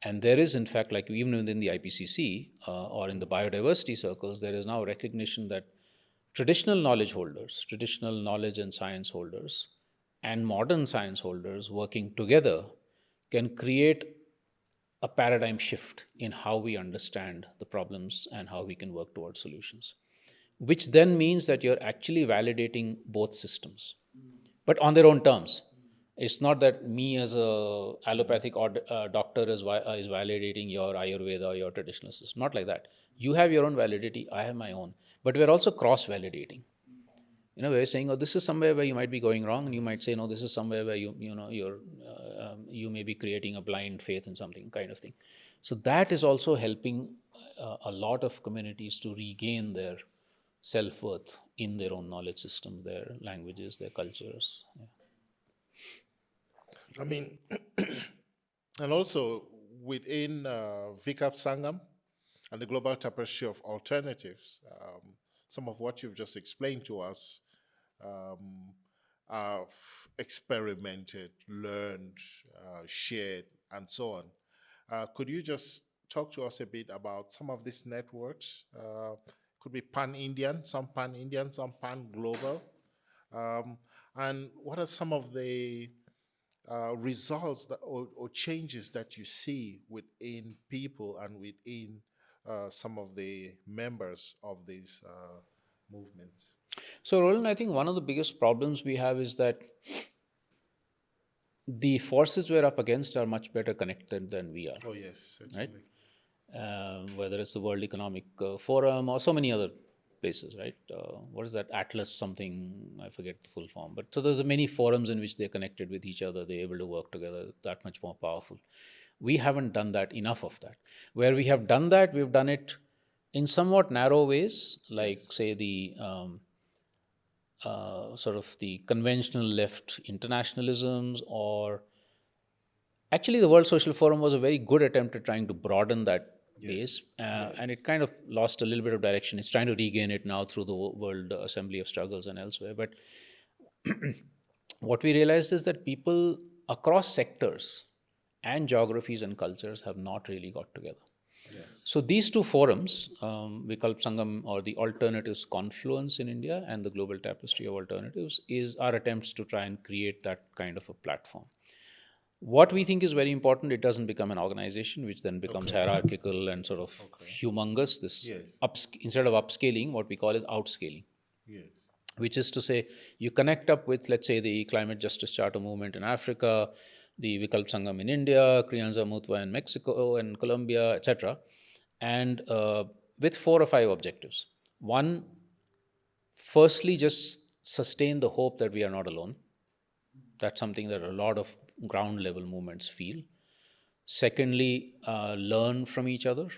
And there is, in fact, like even within the IPCC or in the biodiversity circles, there is now recognition that traditional knowledge holders, traditional knowledge and science holders, and modern science holders working together can create a paradigm shift in how we understand the problems and how we can work towards solutions, which then means that you're actually validating both systems, but on their own terms. It's not that me as a allopathic doctor is validating your Ayurveda or your traditional system. Not like that. You have your own validity, I have my own. But we're also cross-validating. You know, we're saying, oh, this is somewhere where you might be going wrong, and you might say, no, this is somewhere where you may be creating a blind faith in something, kind of thing. So that is also helping a lot of communities to regain their self-worth in their own knowledge system, their languages, their cultures. Yeah. I mean, and also within Vikalp Sangam and the Global Tapestry of Alternatives, some of what you've just explained to us, are experimented, learned, shared, and so on. Could you just talk to us a bit about some of these networks? Could be pan-Indian, some pan-global. And what are some of the results or changes that you see within people and within some of the members of these movements? So, Roland, I think one of the biggest problems we have is that the forces we're up against are much better connected than we are. Oh, yes, certainly. Right? Whether it's the World Economic Forum or so many other places, right? What is that? Atlas something, I forget the full form. But so there's many forums in which they're connected with each other, they're able to work together, that much more powerful. We haven't done that, enough of that. Where we have done that, we've done it in somewhat narrow ways, like say the sort of the conventional left internationalisms, or actually the World Social Forum was a very good attempt at trying to broaden that base, and it kind of lost a little bit of direction. It's trying to regain it now through the World Assembly of Struggles and elsewhere. But what we realized is that people across sectors and geographies and cultures have not really got together. Yes. So these two forums, Vikalp Sangam or the Alternatives Confluence in India and the Global Tapestry of Alternatives, are attempts to try and create that kind of a platform. What we think is very important, it doesn't become an organization, which then becomes hierarchical and sort of humongous. This instead of upscaling, what we call is outscaling. Yes. Which is to say, you connect up with, let's say, the Climate Justice Charter movement in Africa, the Vikalp Sangam in India, Crianza Mutua in Mexico and Colombia, etc., and with 4 or 5 objectives. One, firstly, just sustain the hope that we are not alone. That's something that a lot of ground level movements feel. Secondly, learn from each other,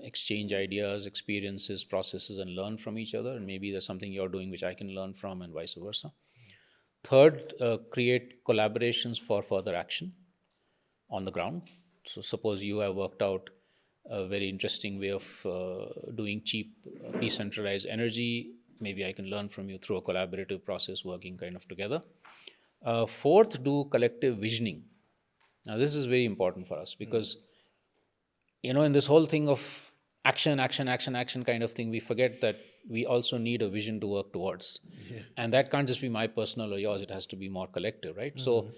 exchange ideas, experiences, processes, and learn from each other. And maybe there's something you're doing which I can learn from, and vice versa. Third, create collaborations for further action on the ground. So suppose you have worked out a very interesting way of doing cheap, decentralized energy. Maybe I can learn from you through a collaborative process, working kind of together. Fourth, do collective visioning. Now, this is very important for us because, in this whole thing of action kind of thing, we forget that we also need a vision to work towards. Yes. And that can't just be my personal or yours, it has to be more collective, right? Mm-hmm. So,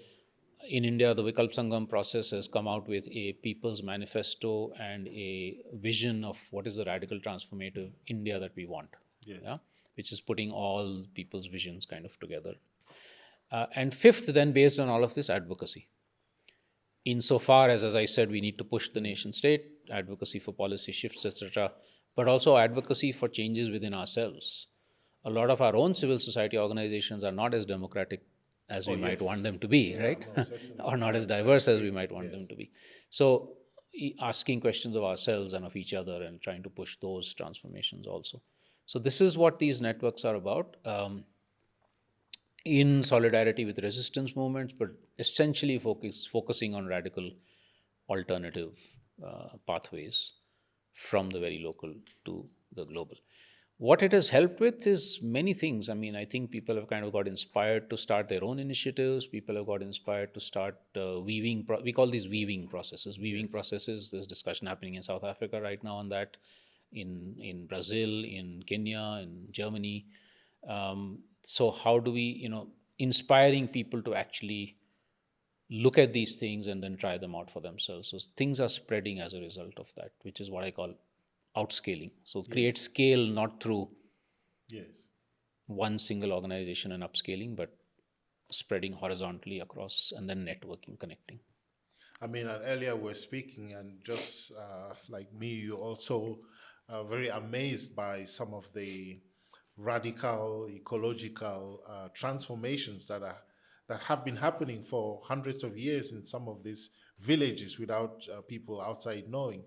in India, the Vikalp Sangam process has come out with a people's manifesto and a vision of what is the radical transformative India that we want. Yes. Yeah? Which is putting all people's visions kind of together. And fifth, then, based on all of this, advocacy. Insofar as I said, we need to push the nation state, advocacy for policy shifts, etc., but also advocacy for changes within ourselves. A lot of our own civil society organizations are not as democratic as we might want them to be, right? No, or not as diverse as we might want them to be. So asking questions of ourselves and of each other and trying to push those transformations also. So this is what these networks are about. In solidarity with resistance movements, but essentially focusing on radical alternative pathways from the very local to the global. What it has helped with is many things. I mean, I think people have kind of got inspired to start their own initiatives. People have got inspired to start weaving. We call these weaving processes. Weaving processes, there's discussion happening in South Africa right now on that, in Brazil, in Kenya, in Germany. So how do we, inspiring people to actually look at these things and then try them out for themselves. So things are spreading as a result of that, which is what I call outscaling. So create scale not through one single organization and upscaling, but spreading horizontally across and then networking, connecting. I mean, earlier we were speaking, and just like me, you also very amazed by some of the radical ecological transformations that have been happening for hundreds of years in some of these villages without people outside knowing.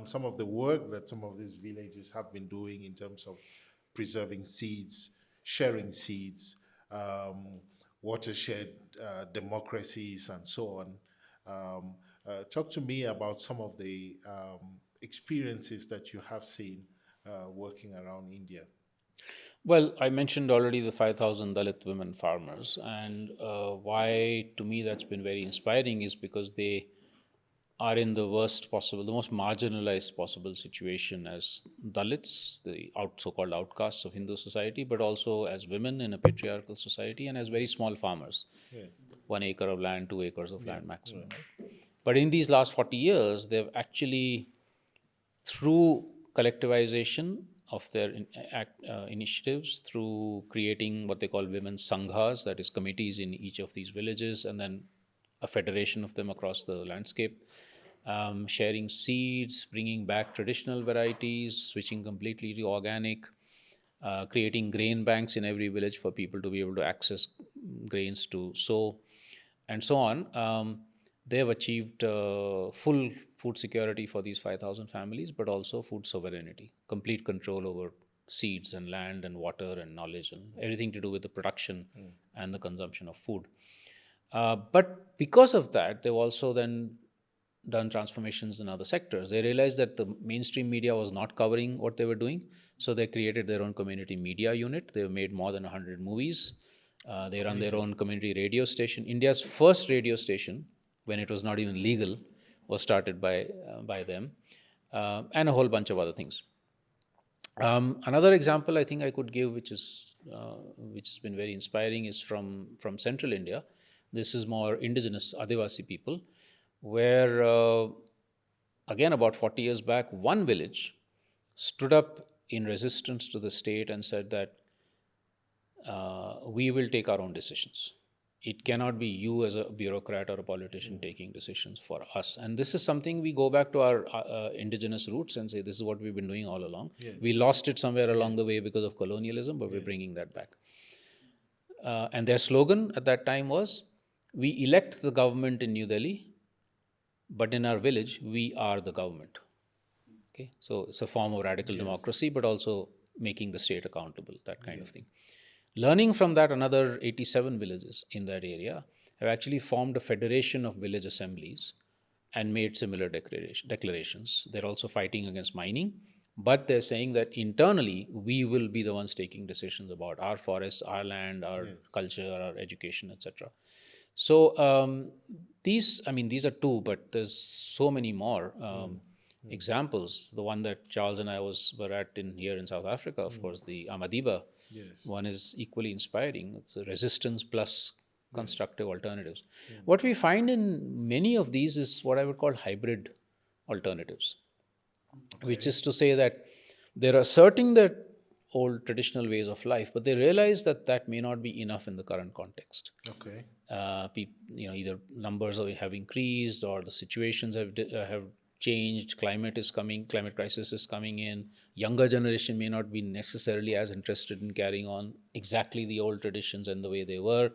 Some of the work that some of these villages have been doing in terms of preserving seeds, sharing seeds, watershed democracies, and so on. Talk to me about some of the experiences that you have seen working around India. Well, I mentioned already the 5,000 Dalit women farmers, and why to me that's been very inspiring is because they are in the worst possible, the most marginalized possible situation as Dalits, the so-called outcasts of Hindu society, but also as women in a patriarchal society and as very small farmers. 1 acre of land, 2 acres of land maximum. Right? But in these last 40 years, they've actually, through collectivization of their initiatives, through creating what they call women's sanghas, that is committees in each of these villages, and then a federation of them across the landscape, sharing seeds, bringing back traditional varieties, switching completely to organic, creating grain banks in every village for people to be able to access grains to sow, and so on. They have achieved full food security for these 5,000 families, but also food sovereignty, complete control over seeds and land and water and knowledge and everything to do with the production and the consumption of food. But because of that, they've also then done transformations in other sectors. They realized that the mainstream media was not covering what they were doing, so they created their own community media unit. They've made more than 100 movies. They run their own community radio station. India's first radio station, when it was not even legal, was started by them, and a whole bunch of other things. Another example I think I could give, which has been very inspiring, is from central India. This is more indigenous Adivasi people, where again about 40 years back, one village stood up in resistance to the state and said that we will take our own decisions. It cannot be you as a bureaucrat or a politician taking decisions for us. And this is something we go back to our indigenous roots and say this is what we've been doing all along. We lost it somewhere along the way because of colonialism, but we're bringing that back. And their slogan at that time was, we elect the government in New Delhi, but in our village, we are the government. Okay, so it's a form of radical democracy, but also making the state accountable, that kind of thing. Learning from that, another 87 villages in that area have actually formed a federation of village assemblies and made similar declarations. They're also fighting against mining, but they're saying that internally, we will be the ones taking decisions about our forests, our land, our culture, our education, etc. So these are two, but there's so many more examples. The one that Charles and I were at here in South Africa, of course, the Amadiba one is equally inspiring. It's a resistance plus constructive alternatives. What we find in many of these is what I would call hybrid alternatives, which is to say that they're asserting their old traditional ways of life, but they realize that that may not be enough in the current context. Okay. Either numbers have increased or the situations have changed, climate crisis is coming in, younger generation may not be necessarily as interested in carrying on exactly the old traditions and the way they were.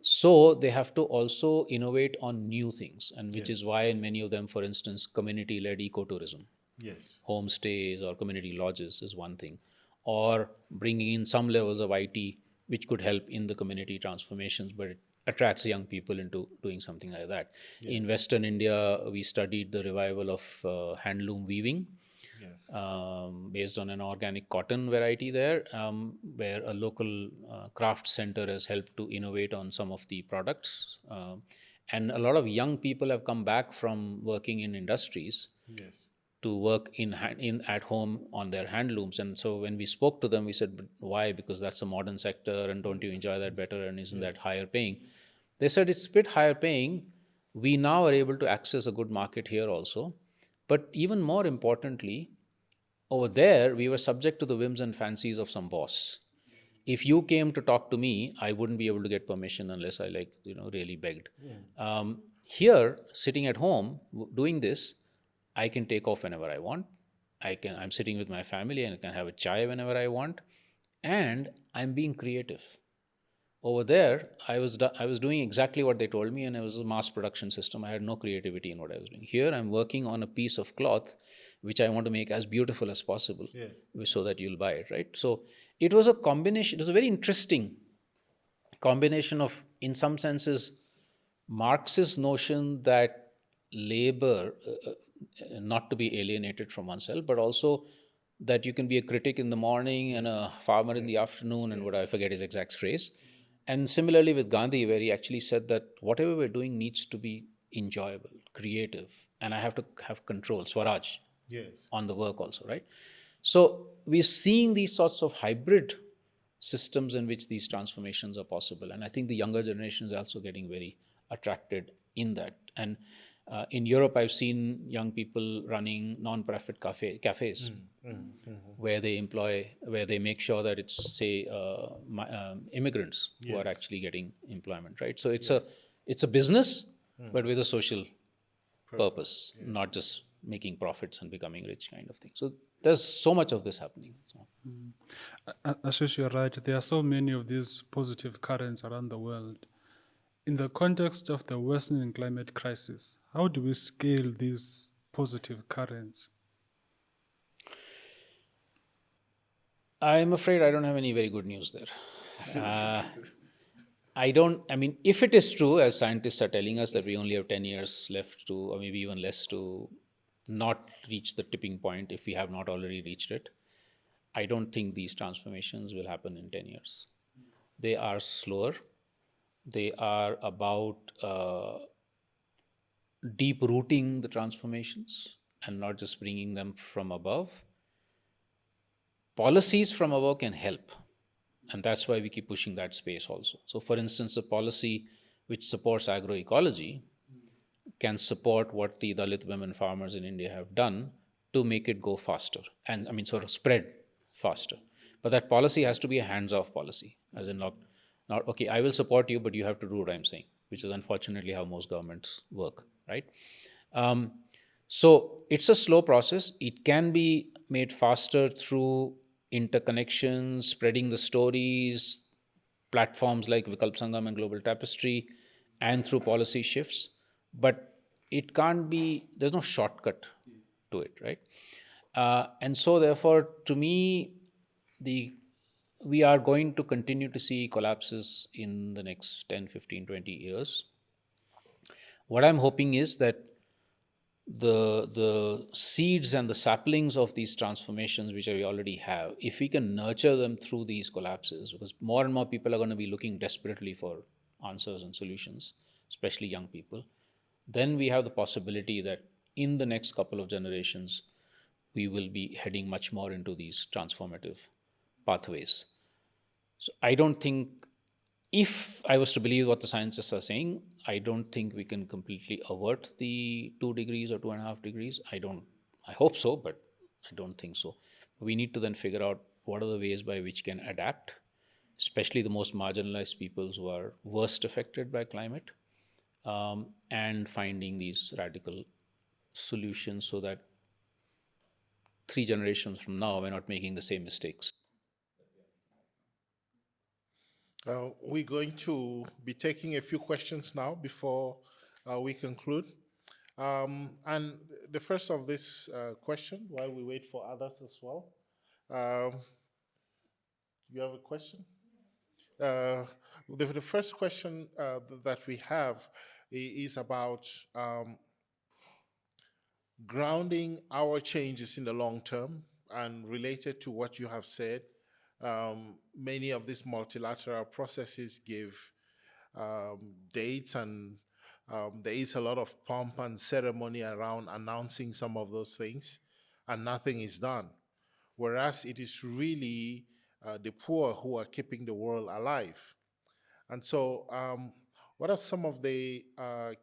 So they have to also innovate on new things, and which is why in many of them, for instance, community-led ecotourism, homestays or community lodges is one thing, or bringing in some levels of IT, which could help in the community transformations, but it attracts young people into doing something like that. In Western India, we studied the revival of handloom weaving based on an organic cotton variety there, where a local craft center has helped to innovate on some of the products. And a lot of young people have come back from working in industries to work at home on their handlooms. And so when we spoke to them, we said, but why? Because that's a modern sector, and don't you enjoy that better, and isn't that higher paying? They said it's a bit higher paying. We now are able to access a good market here also. But even more importantly, over there, we were subject to the whims and fancies of some boss. If you came to talk to me, I wouldn't be able to get permission unless I really begged. Here, sitting at home, doing this, I can take off whenever I want. I'm sitting with my family and I can have a chai whenever I want. And I'm being creative. Over there, I was doing exactly what they told me, and it was a mass production system. I had no creativity in what I was doing. Here, I'm working on a piece of cloth, which I want to make as beautiful as possible, so that you'll buy it, right? So it was a combination. It was a very interesting combination of, in some senses, Marx's notion that labor, not to be alienated from oneself, but also that you can be a critic in the morning and a farmer in the afternoon, and what I forget his exact phrase. And similarly with Gandhi, where he actually said that whatever we're doing needs to be enjoyable, creative, and I have to have control, Swaraj, on the work also, right? So we're seeing these sorts of hybrid systems in which these transformations are possible. And I think the younger generation is also getting very attracted in that. And in Europe, I've seen young people running non-profit cafes where they make sure that it's, say, immigrants who are actually getting employment, right? So it's a business, but with a social purpose, not just making profits and becoming rich kind of thing. So there's so much of this happening. So. Ashish, you're right. There are so many of these positive currents around the world. In the context of the worsening climate crisis, how do we scale these positive currents? I'm afraid I don't have any very good news there. If it is true, as scientists are telling us, that we only have 10 years left to, or maybe even less, to not reach the tipping point if we have not already reached it, I don't think these transformations will happen in 10 years. They are slower. They are about deep rooting the transformations and not just bringing them from above. Policies from above can help, and that's why we keep pushing that space also. So for instance, a policy which supports agroecology, can support what the Dalit women farmers in India have done to make it go faster and, I mean, sort of spread faster. But that policy has to be a hands-off policy, as in not okay, I will support you, but you have to do what I'm saying, which is unfortunately how most governments work, right? So it's a slow process. It can be made faster through interconnections, spreading the stories, platforms like Vikalp Sangam and Global Tapestry, and through policy shifts. But it can't be, there's no shortcut to it, right? And so therefore, to me, we are going to continue to see collapses in the next 10, 15, 20 years. What I'm hoping is that the seeds and the saplings of these transformations, which we already have, if we can nurture them through these collapses, because more and more people are going to be looking desperately for answers and solutions, especially young people, then we have the possibility that in the next couple of generations, we will be heading much more into these transformative pathways. So I don't think, if I was to believe what the scientists are saying, I don't think we can completely avert the 2 degrees or 2.5 degrees. I hope so, but I don't think so. We need to then figure out what are the ways by which can adapt, especially the most marginalized peoples who are worst affected by climate, and finding these radical solutions so that 3 generations from now, we're not making the same mistakes. We're going to be taking a few questions now before we conclude. And the first of this question, while we wait for others as well. You have a question? The first question that we have is about grounding our changes in the long term, and related to what you have said. Many of these multilateral processes give dates, and there is a lot of pomp and ceremony around announcing some of those things, and nothing is done. Whereas it is really the poor who are keeping the world alive. And so, what are some of the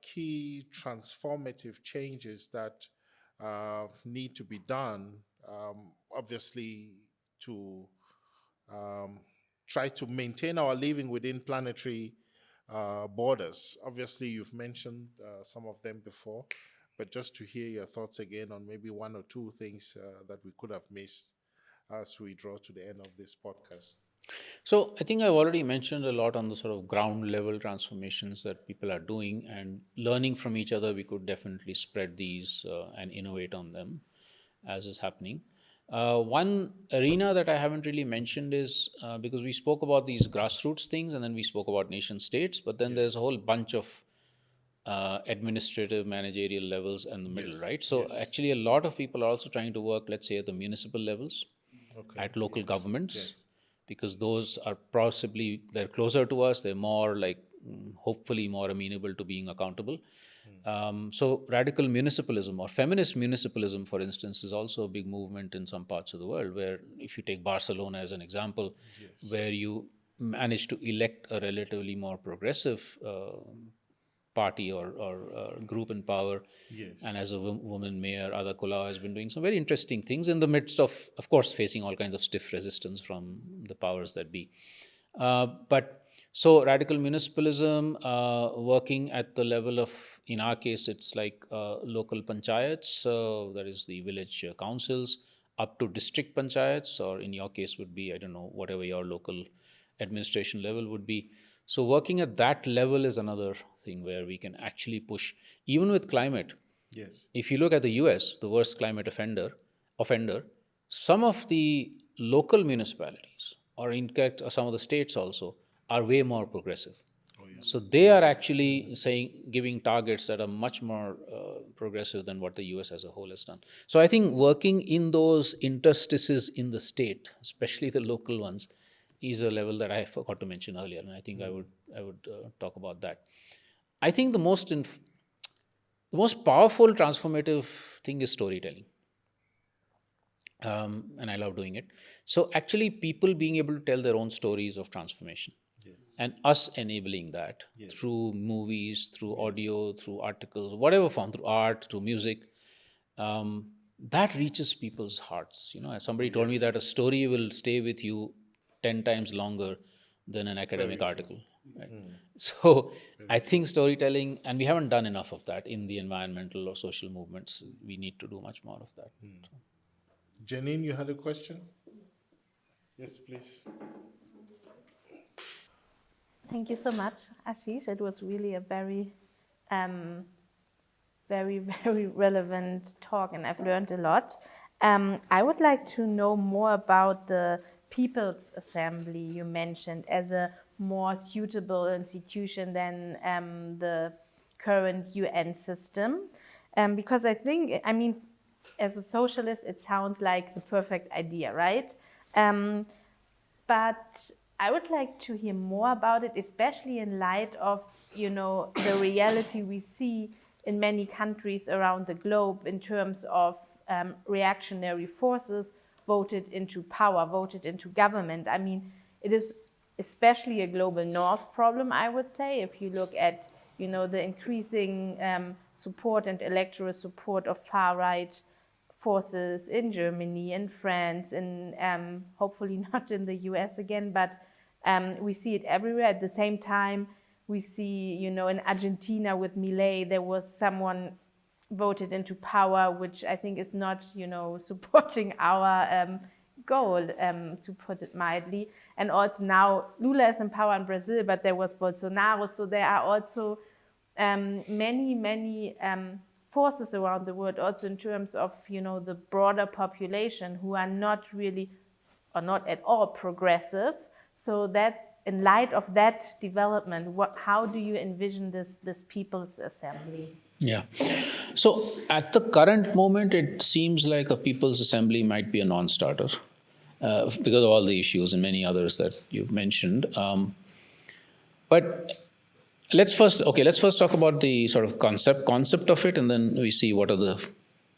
key transformative changes that need to be done, obviously, to try to maintain our living within planetary borders? Obviously, you've mentioned some of them before, but just to hear your thoughts again on maybe 1 or 2 things that we could have missed as we draw to the end of this podcast. So I think I've already mentioned a lot on the sort of ground level transformations that people are doing, and learning from each other, we could definitely spread these and innovate on them as is happening. One arena that I haven't really mentioned is because we spoke about these grassroots things, and then we spoke about nation states, but then there's a whole bunch of administrative, managerial levels in the middle, right? So actually, a lot of people are also trying to work, let's say, at the municipal levels, at local governments, because those are possibly, they're closer to us, they're more like, hopefully more amenable to being accountable. So radical municipalism or feminist municipalism, for instance, is also a big movement in some parts of the world, where if you take Barcelona as an example, where you manage to elect a relatively more progressive party or group in power, and as a woman mayor, Ada Colau has been doing some very interesting things in the midst of course, facing all kinds of stiff resistance from the powers that be. But so radical municipalism, working at the level of, in our case, it's like local panchayats, that is the village councils, up to district panchayats, or in your case would be, I don't know, whatever your local administration level would be. So working at that level is another thing where we can actually push, even with climate. If you look at the US, the worst climate offender, some of the local municipalities, or in fact some of the states also, are way more progressive. So they are actually giving targets that are much more progressive than what the US as a whole has done. So I think working in those interstices in the state, especially the local ones, is a level that I forgot to mention earlier, and I think I would talk about that. I think the most powerful transformative thing is storytelling. And I love doing it. So actually, people being able to tell their own stories of transformation. and us enabling that through movies, through audio, through articles, whatever form, through art, through music, that reaches people's hearts. As somebody told me that a story will stay with you 10 times longer than an academic article. Right? So I think storytelling, and we haven't done enough of that in the environmental or social movements. We need to do much more of that. Janine, you had a question? Yes, please. Thank you so much, Ashish. It was really a very, very relevant talk, and I've learned a lot. I would like to know more about the People's Assembly you mentioned as a more suitable institution than the current UN system. Because I think, as a socialist, it sounds like the perfect idea, right? But I would like to hear more about it, especially in light of, the reality we see in many countries around the globe in terms of reactionary forces voted into power, voted into government. It is especially a global north problem, I would say, if you look at, the increasing support and electoral support of far-right forces in Germany, in France, in hopefully not in the US again, but we see it everywhere. At the same time, we see, in Argentina with Milei, there was someone voted into power, which I think is not, supporting our goal, to put it mildly. And also now Lula is in power in Brazil, but there was Bolsonaro. So there are also many forces around the world, also in terms of, the broader population who are not really or not at all progressive. So that in light of that development, how do you envision this People's Assembly? Yeah. So at the current moment, it seems like a People's Assembly might be a non-starter because of all the issues and many others that you've mentioned. But let's first talk about the sort of concept of it, and then we see what are the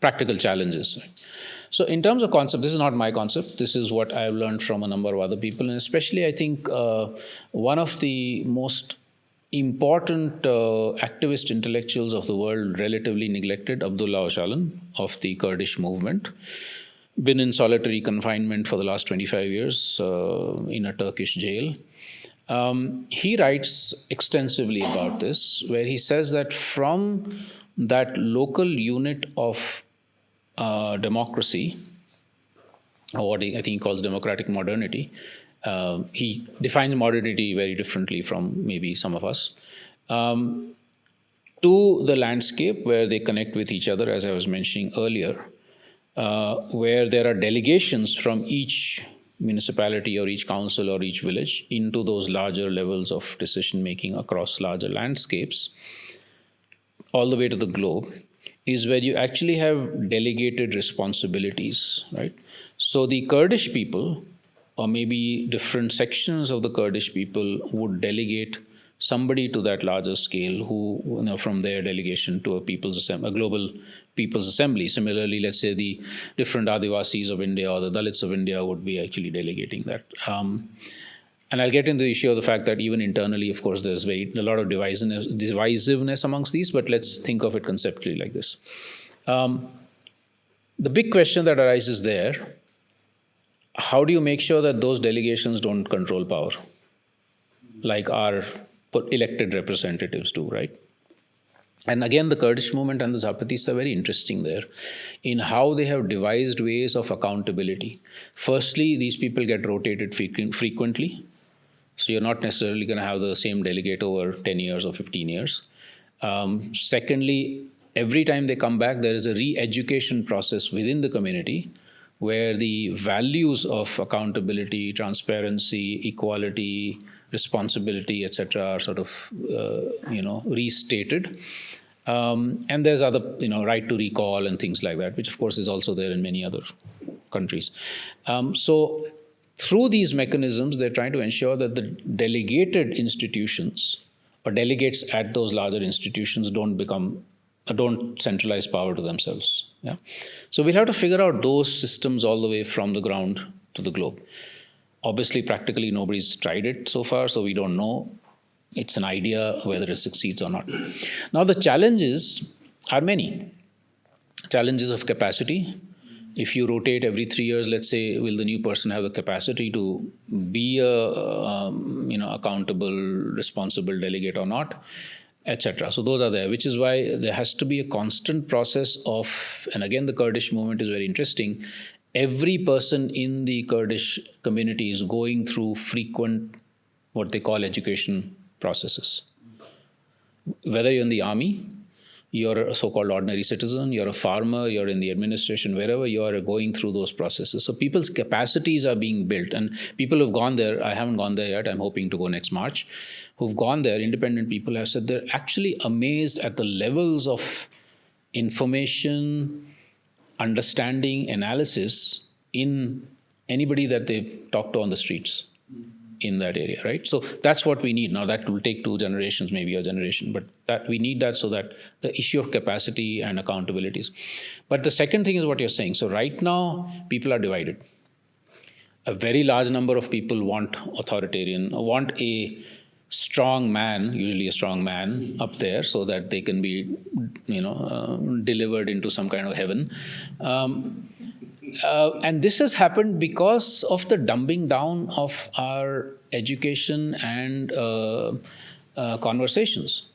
practical challenges. So in terms of concept, this is not my concept. This is what I've learned from a number of other people, and especially I think one of the most important activist intellectuals of the world, relatively neglected, Abdullah Öcalan of the Kurdish movement, been in solitary confinement for the last 25 years in a Turkish jail. He writes extensively about this, where he says that from that local unit of democracy, or what I think he calls democratic modernity, he defines modernity very differently from maybe some of us, to the landscape where they connect with each other, as I was mentioning earlier, where there are delegations from each municipality or each council or each village into those larger levels of decision making across larger landscapes, all the way to the globe, is where you actually have delegated responsibilities, right? So the Kurdish people, or maybe different sections of the Kurdish people, would delegate somebody to that larger scale who, from their delegation to a global People's Assembly. Similarly, let's say the different Adivasis of India or the Dalits of India would be actually delegating that. And I'll get into the issue of the fact that even internally, of course, there's a lot of divisiveness amongst these, but let's think of it conceptually like this. The big question that arises there, how do you make sure that those delegations don't control power, like our elected representatives do, right? And again, the Kurdish movement and the Zapatistas are very interesting there in how they have devised ways of accountability. Firstly, these people get rotated frequently. So you're not necessarily going to have the same delegate over 10 years or 15 years. Secondly, every time they come back, there is a re-education process within the community where the values of accountability, transparency, equality, responsibility, etc., are sort of restated. And there's other, right to recall and things like that, which of course is also there in many other countries. So through these mechanisms, they're trying to ensure that the delegated institutions or delegates at those larger institutions don't centralize power to themselves. Yeah. So we'll have to figure out those systems all the way from the ground to the globe. Obviously, practically nobody's tried it so far, so we don't know. It's an idea whether it succeeds or not. Now, the challenges are many. Challenges of capacity. If you rotate every 3 years, let's say, will the new person have the capacity to be a accountable, responsible delegate or not, etc. So those are there, which is why there has to be a constant process of, and again, the Kurdish movement is very interesting. Every person in the Kurdish community is going through frequent, what they call education processes. Whether you're in the army, you're a so-called ordinary citizen, you're a farmer, you're in the administration, wherever you are going through those processes. So people's capacities are being built, and people who've gone there, I haven't gone there yet, I'm hoping to go next March, who've gone there, independent people have said they're actually amazed at the levels of information, understanding, analysis in anybody that they talk to on the streets in that area, right? So that's what we need. Now, that will take 2 generations, maybe a generation, but that we need that so that the issue of capacity and accountabilities. But the second thing is what you're saying. So right now, people are divided. A very large number of people want a strong man, usually a strong man up there, so that they can be, delivered into some kind of heaven. And this has happened because of the dumbing down of our education and conversations.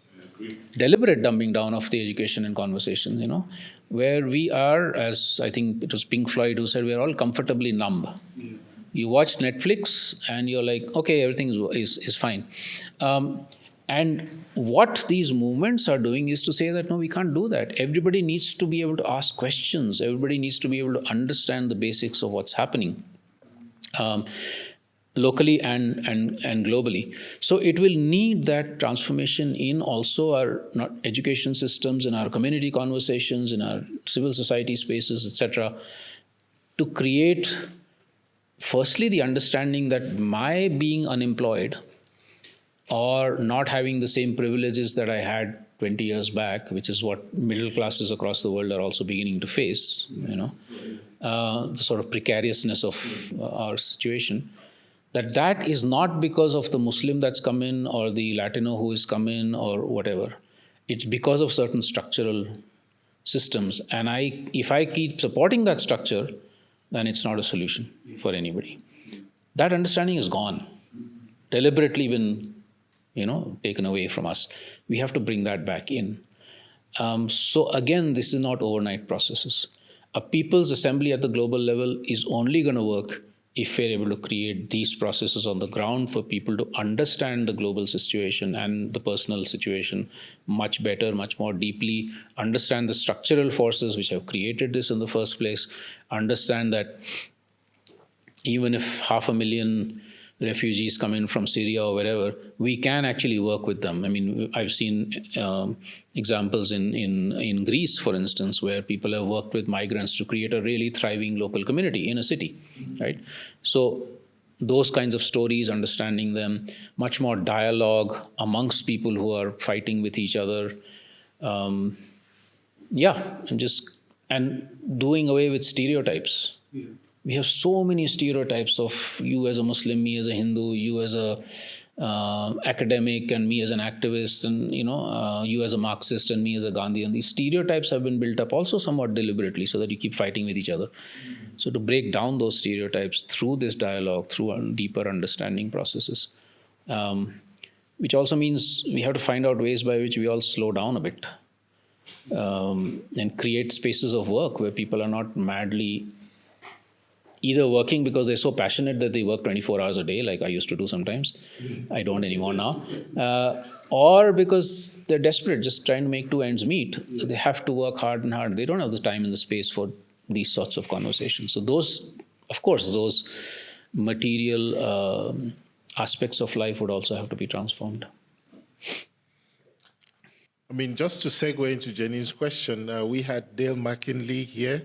Deliberate dumbing down of the education and conversation, where we are, as I think it was Pink Floyd who said, we're all comfortably numb. Yeah. You watch Netflix and you're like, okay, everything is fine. And what these movements are doing is to say that, no, we can't do that. Everybody needs to be able to ask questions. Everybody needs to be able to understand the basics of what's happening, locally and globally. So it will need that transformation in also our education systems, in our community conversations, in our civil society spaces, etc., to create, firstly, the understanding that my being unemployed or not having the same privileges that I had 20 years back, which is what middle classes across the world are also beginning to face, the sort of precariousness of our situation, that is not because of the Muslim that's come in or the Latino who is come in or whatever. It's because of certain structural systems. And if I keep supporting that structure, then it's not a solution for anybody. That understanding is gone, deliberately been taken away from us. We have to bring that back in. So again, this is not overnight processes. A people's assembly at the global level is only going to work if we're able to create these processes on the ground for people to understand the global situation and the personal situation much better, much more deeply, understand the structural forces which have created this in the first place, understand that even if 500,000 refugees come in from Syria or wherever, we can actually work with them. I mean, I've seen examples in Greece, for instance, where people have worked with migrants to create a really thriving local community in a city, right? So those kinds of stories, understanding them, much more dialogue amongst people who are fighting with each other. And doing away with stereotypes. Yeah. We have so many stereotypes of you as a Muslim, me as a Hindu, you as a academic and me as an activist, and you as a Marxist and me as a Gandhian. These stereotypes have been built up also somewhat deliberately so that you keep fighting with each other. Mm-hmm. So to break down those stereotypes through this dialogue, through deeper understanding processes, which also means we have to find out ways by which we all slow down a bit, and create spaces of work where people are not madly either working because they're so passionate that they work 24 hours a day, like I used to do sometimes. I don't anymore now. Or because they're desperate, just trying to make 2 ends meet. They have to work hard and hard. They don't have the time and the space for these sorts of conversations. So those material aspects of life would also have to be transformed. I mean, just to segue into Jenny's question, we had Dale McKinley here,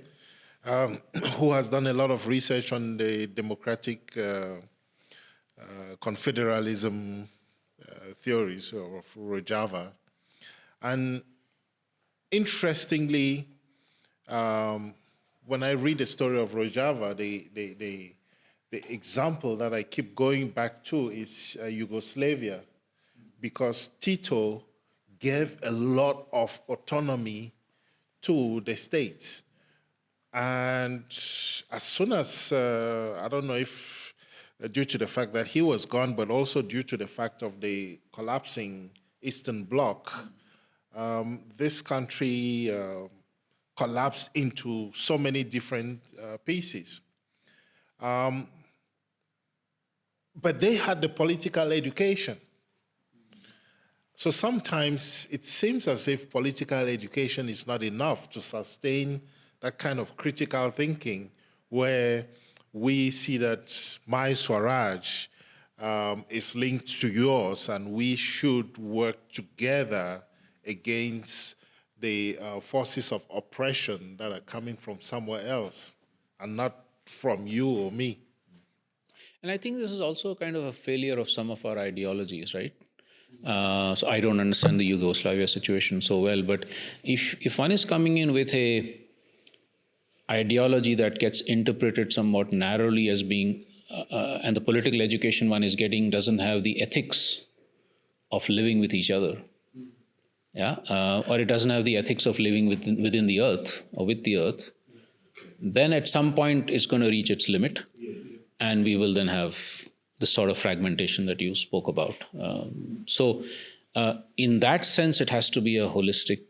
who has done a lot of research on the democratic confederalism theories of Rojava. And interestingly, when I read the story of Rojava, the example that I keep going back to is Yugoslavia, because Tito gave a lot of autonomy to the states. And as soon as, I don't know if due to the fact that he was gone, but also due to the fact of the collapsing Eastern Bloc, this country collapsed into so many different pieces. But they had the political education. So sometimes it seems as if political education is not enough to sustain that kind of critical thinking where we see that my Swaraj is linked to yours and we should work together against the forces of oppression that are coming from somewhere else and not from you or me. And I think this is also kind of a failure of some of our ideologies, right? So I don't understand the Yugoslavia situation so well, but if one is coming in with a ideology that gets interpreted somewhat narrowly as being, and the political education one is getting doesn't have the ethics of living with each other, or it doesn't have the ethics of living within the earth or with the earth, then at some point it's going to reach its limit. And we will then have the sort of fragmentation that you spoke about. So in that sense, it has to be a holistic,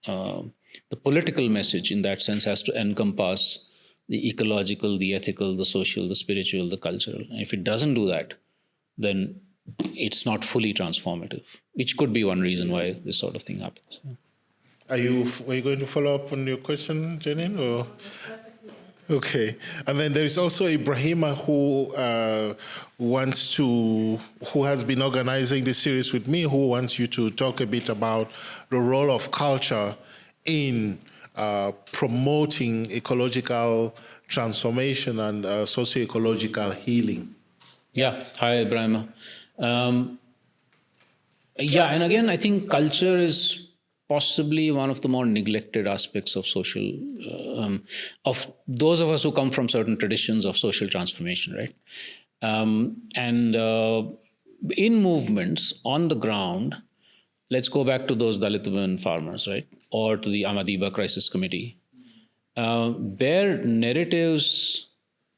the political message in that sense has to encompass the ecological, the ethical, the social, the spiritual, the cultural. And if it doesn't do that, then it's not fully transformative, which could be one reason why this sort of thing happens. Were you going to follow up on your question, Janine? Or? Okay, and then there is also Ibrahima who who has been organizing this series with me, who wants you to talk a bit about the role of culture in promoting ecological transformation and socio-ecological healing. Yeah, hi Ibrahima. And again, I think culture is possibly one of the more neglected aspects of social, of those of us who come from certain traditions of social transformation, right? In movements on the ground, let's go back to those Dalit women farmers, right? Or to the Amadiba Crisis Committee. Their narratives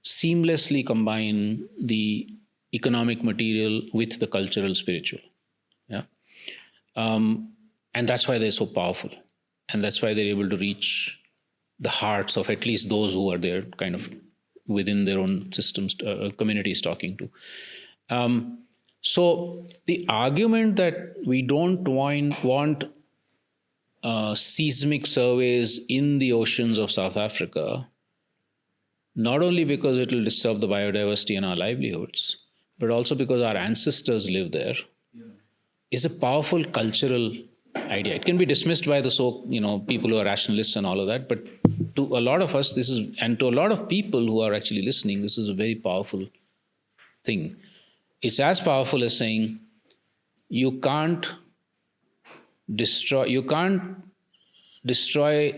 seamlessly combine the economic material with the cultural spiritual. Yeah. And that's why they're so powerful. And that's why they're able to reach the hearts of at least those who are there kind of within their own systems, communities talking to. So the argument that we don't want seismic surveys in the oceans of South Africa, not only because it will disturb the biodiversity and our livelihoods, but also because our ancestors live there, is a powerful cultural idea. It can be dismissed by the people who are rationalists and all of that, but to a lot of us, and to a lot of people who are actually listening, this is a very powerful thing. It's as powerful as saying you can't destroy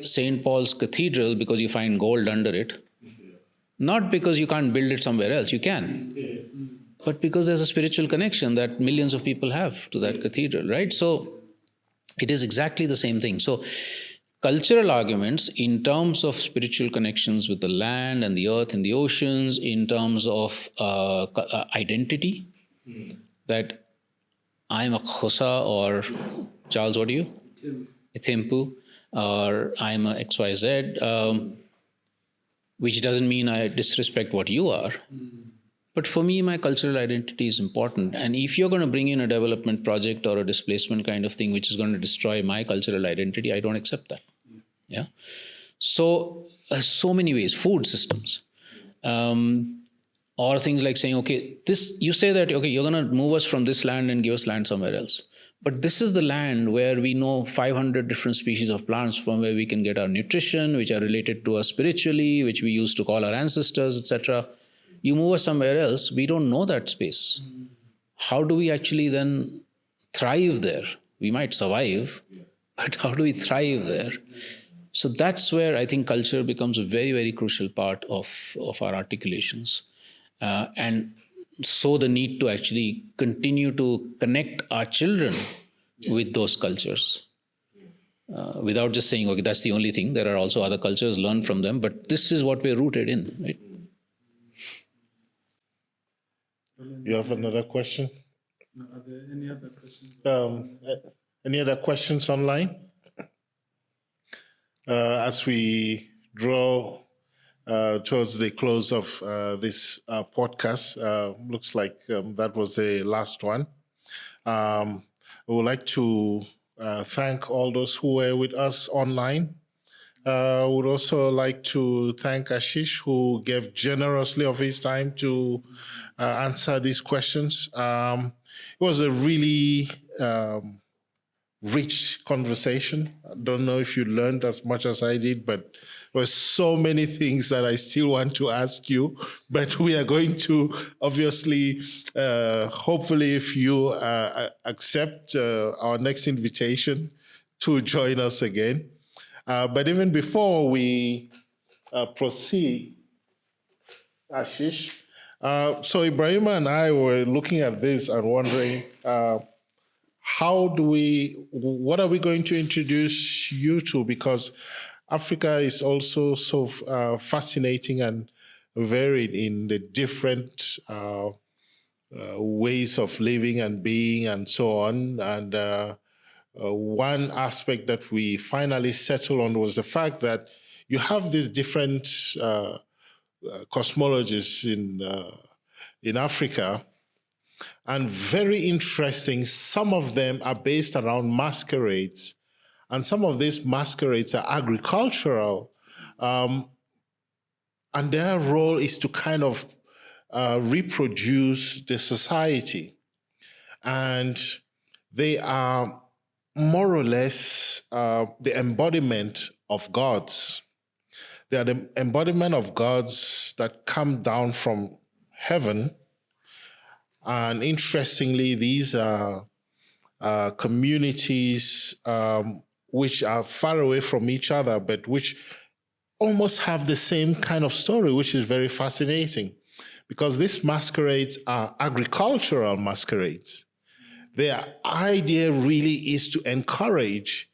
St. Paul's Cathedral because you find gold under it, not because you can't build it somewhere else. You can, but because there's a spiritual connection that millions of people have to that cathedral, right? So it is exactly the same thing. So cultural arguments in terms of spiritual connections with the land and the earth and the oceans, in terms of identity, that I'm a Khosa, or Charles, what are you? Ithimpu, or I'm a XYZ, which doesn't mean I disrespect what you are. But for me, my cultural identity is important. And if you're going to bring in a development project or a displacement kind of thing, which is going to destroy my cultural identity, I don't accept that. Yeah. So many ways, food systems, or things like saying, okay, you say that, okay, you're going to move us from this land and give us land somewhere else. But this is the land where we know 500 different species of plants from where we can get our nutrition, which are related to us spiritually, which we used to call our ancestors, etc. You move us somewhere else, we don't know that space. How do we actually then thrive there? We might survive, but how do we thrive there? So that's where I think culture becomes a very, very crucial part of our articulations. and so the need to actually continue to connect our children with those cultures. Without just saying, okay, that's the only thing. There are also other cultures, learn from them, but this is what we're rooted in, right? You have another question? No, are there any other questions? Any other questions online? As we draw towards the close of this podcast, looks like that was the last one. I would like to thank all those who were with us online. I would also like to thank Ashish, who gave generously of his time to answer these questions. It was a really rich conversation. I don't know if you learned as much as I did, but there were so many things that I still want to ask you. But we are going to obviously, hopefully, if you accept our next invitation to join us again. But even before we proceed, Ashish, so Ibrahima and I were looking at this and wondering, what are we going to introduce you to? Because Africa is also so fascinating and varied in the different ways of living and being and so on. And one aspect that we finally settled on was the fact that you have these different cosmologies in Africa. And very interesting, some of them are based around masquerades, and some of these masquerades are agricultural. And their role is to kind of reproduce the society. And they are more or less the embodiment of gods. They are the embodiment of gods that come down from heaven. And interestingly, these are communities which are far away from each other, but which almost have the same kind of story, which is very fascinating, because these masquerades are agricultural masquerades. Their idea really is to encourage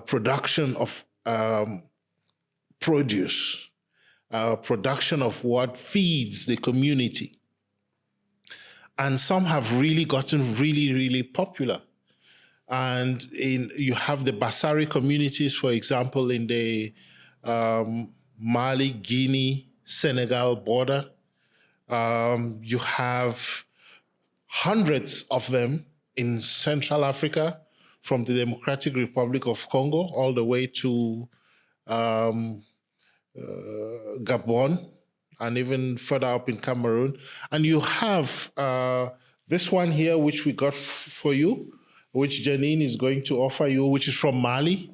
production of produce, production of what feeds the community. And some have really gotten really, really popular. And you have the Basari communities, for example, in the Mali, Guinea, Senegal border. You have hundreds of them in Central Africa, from the Democratic Republic of Congo all the way to Gabon, and even further up in Cameroon. And you have this one here, which we got for you, which Janine is going to offer you, which is from Mali,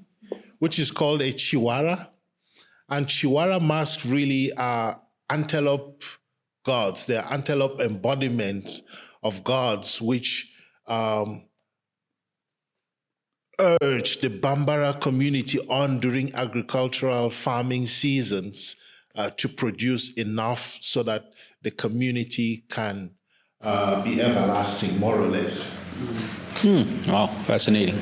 which is called a Chiwara. And Chiwara masks really are antelope gods. They are antelope embodiments of gods, which urge the Bambara community on during agricultural farming seasons to produce enough so that the community can be everlasting, more or less. Wow, fascinating.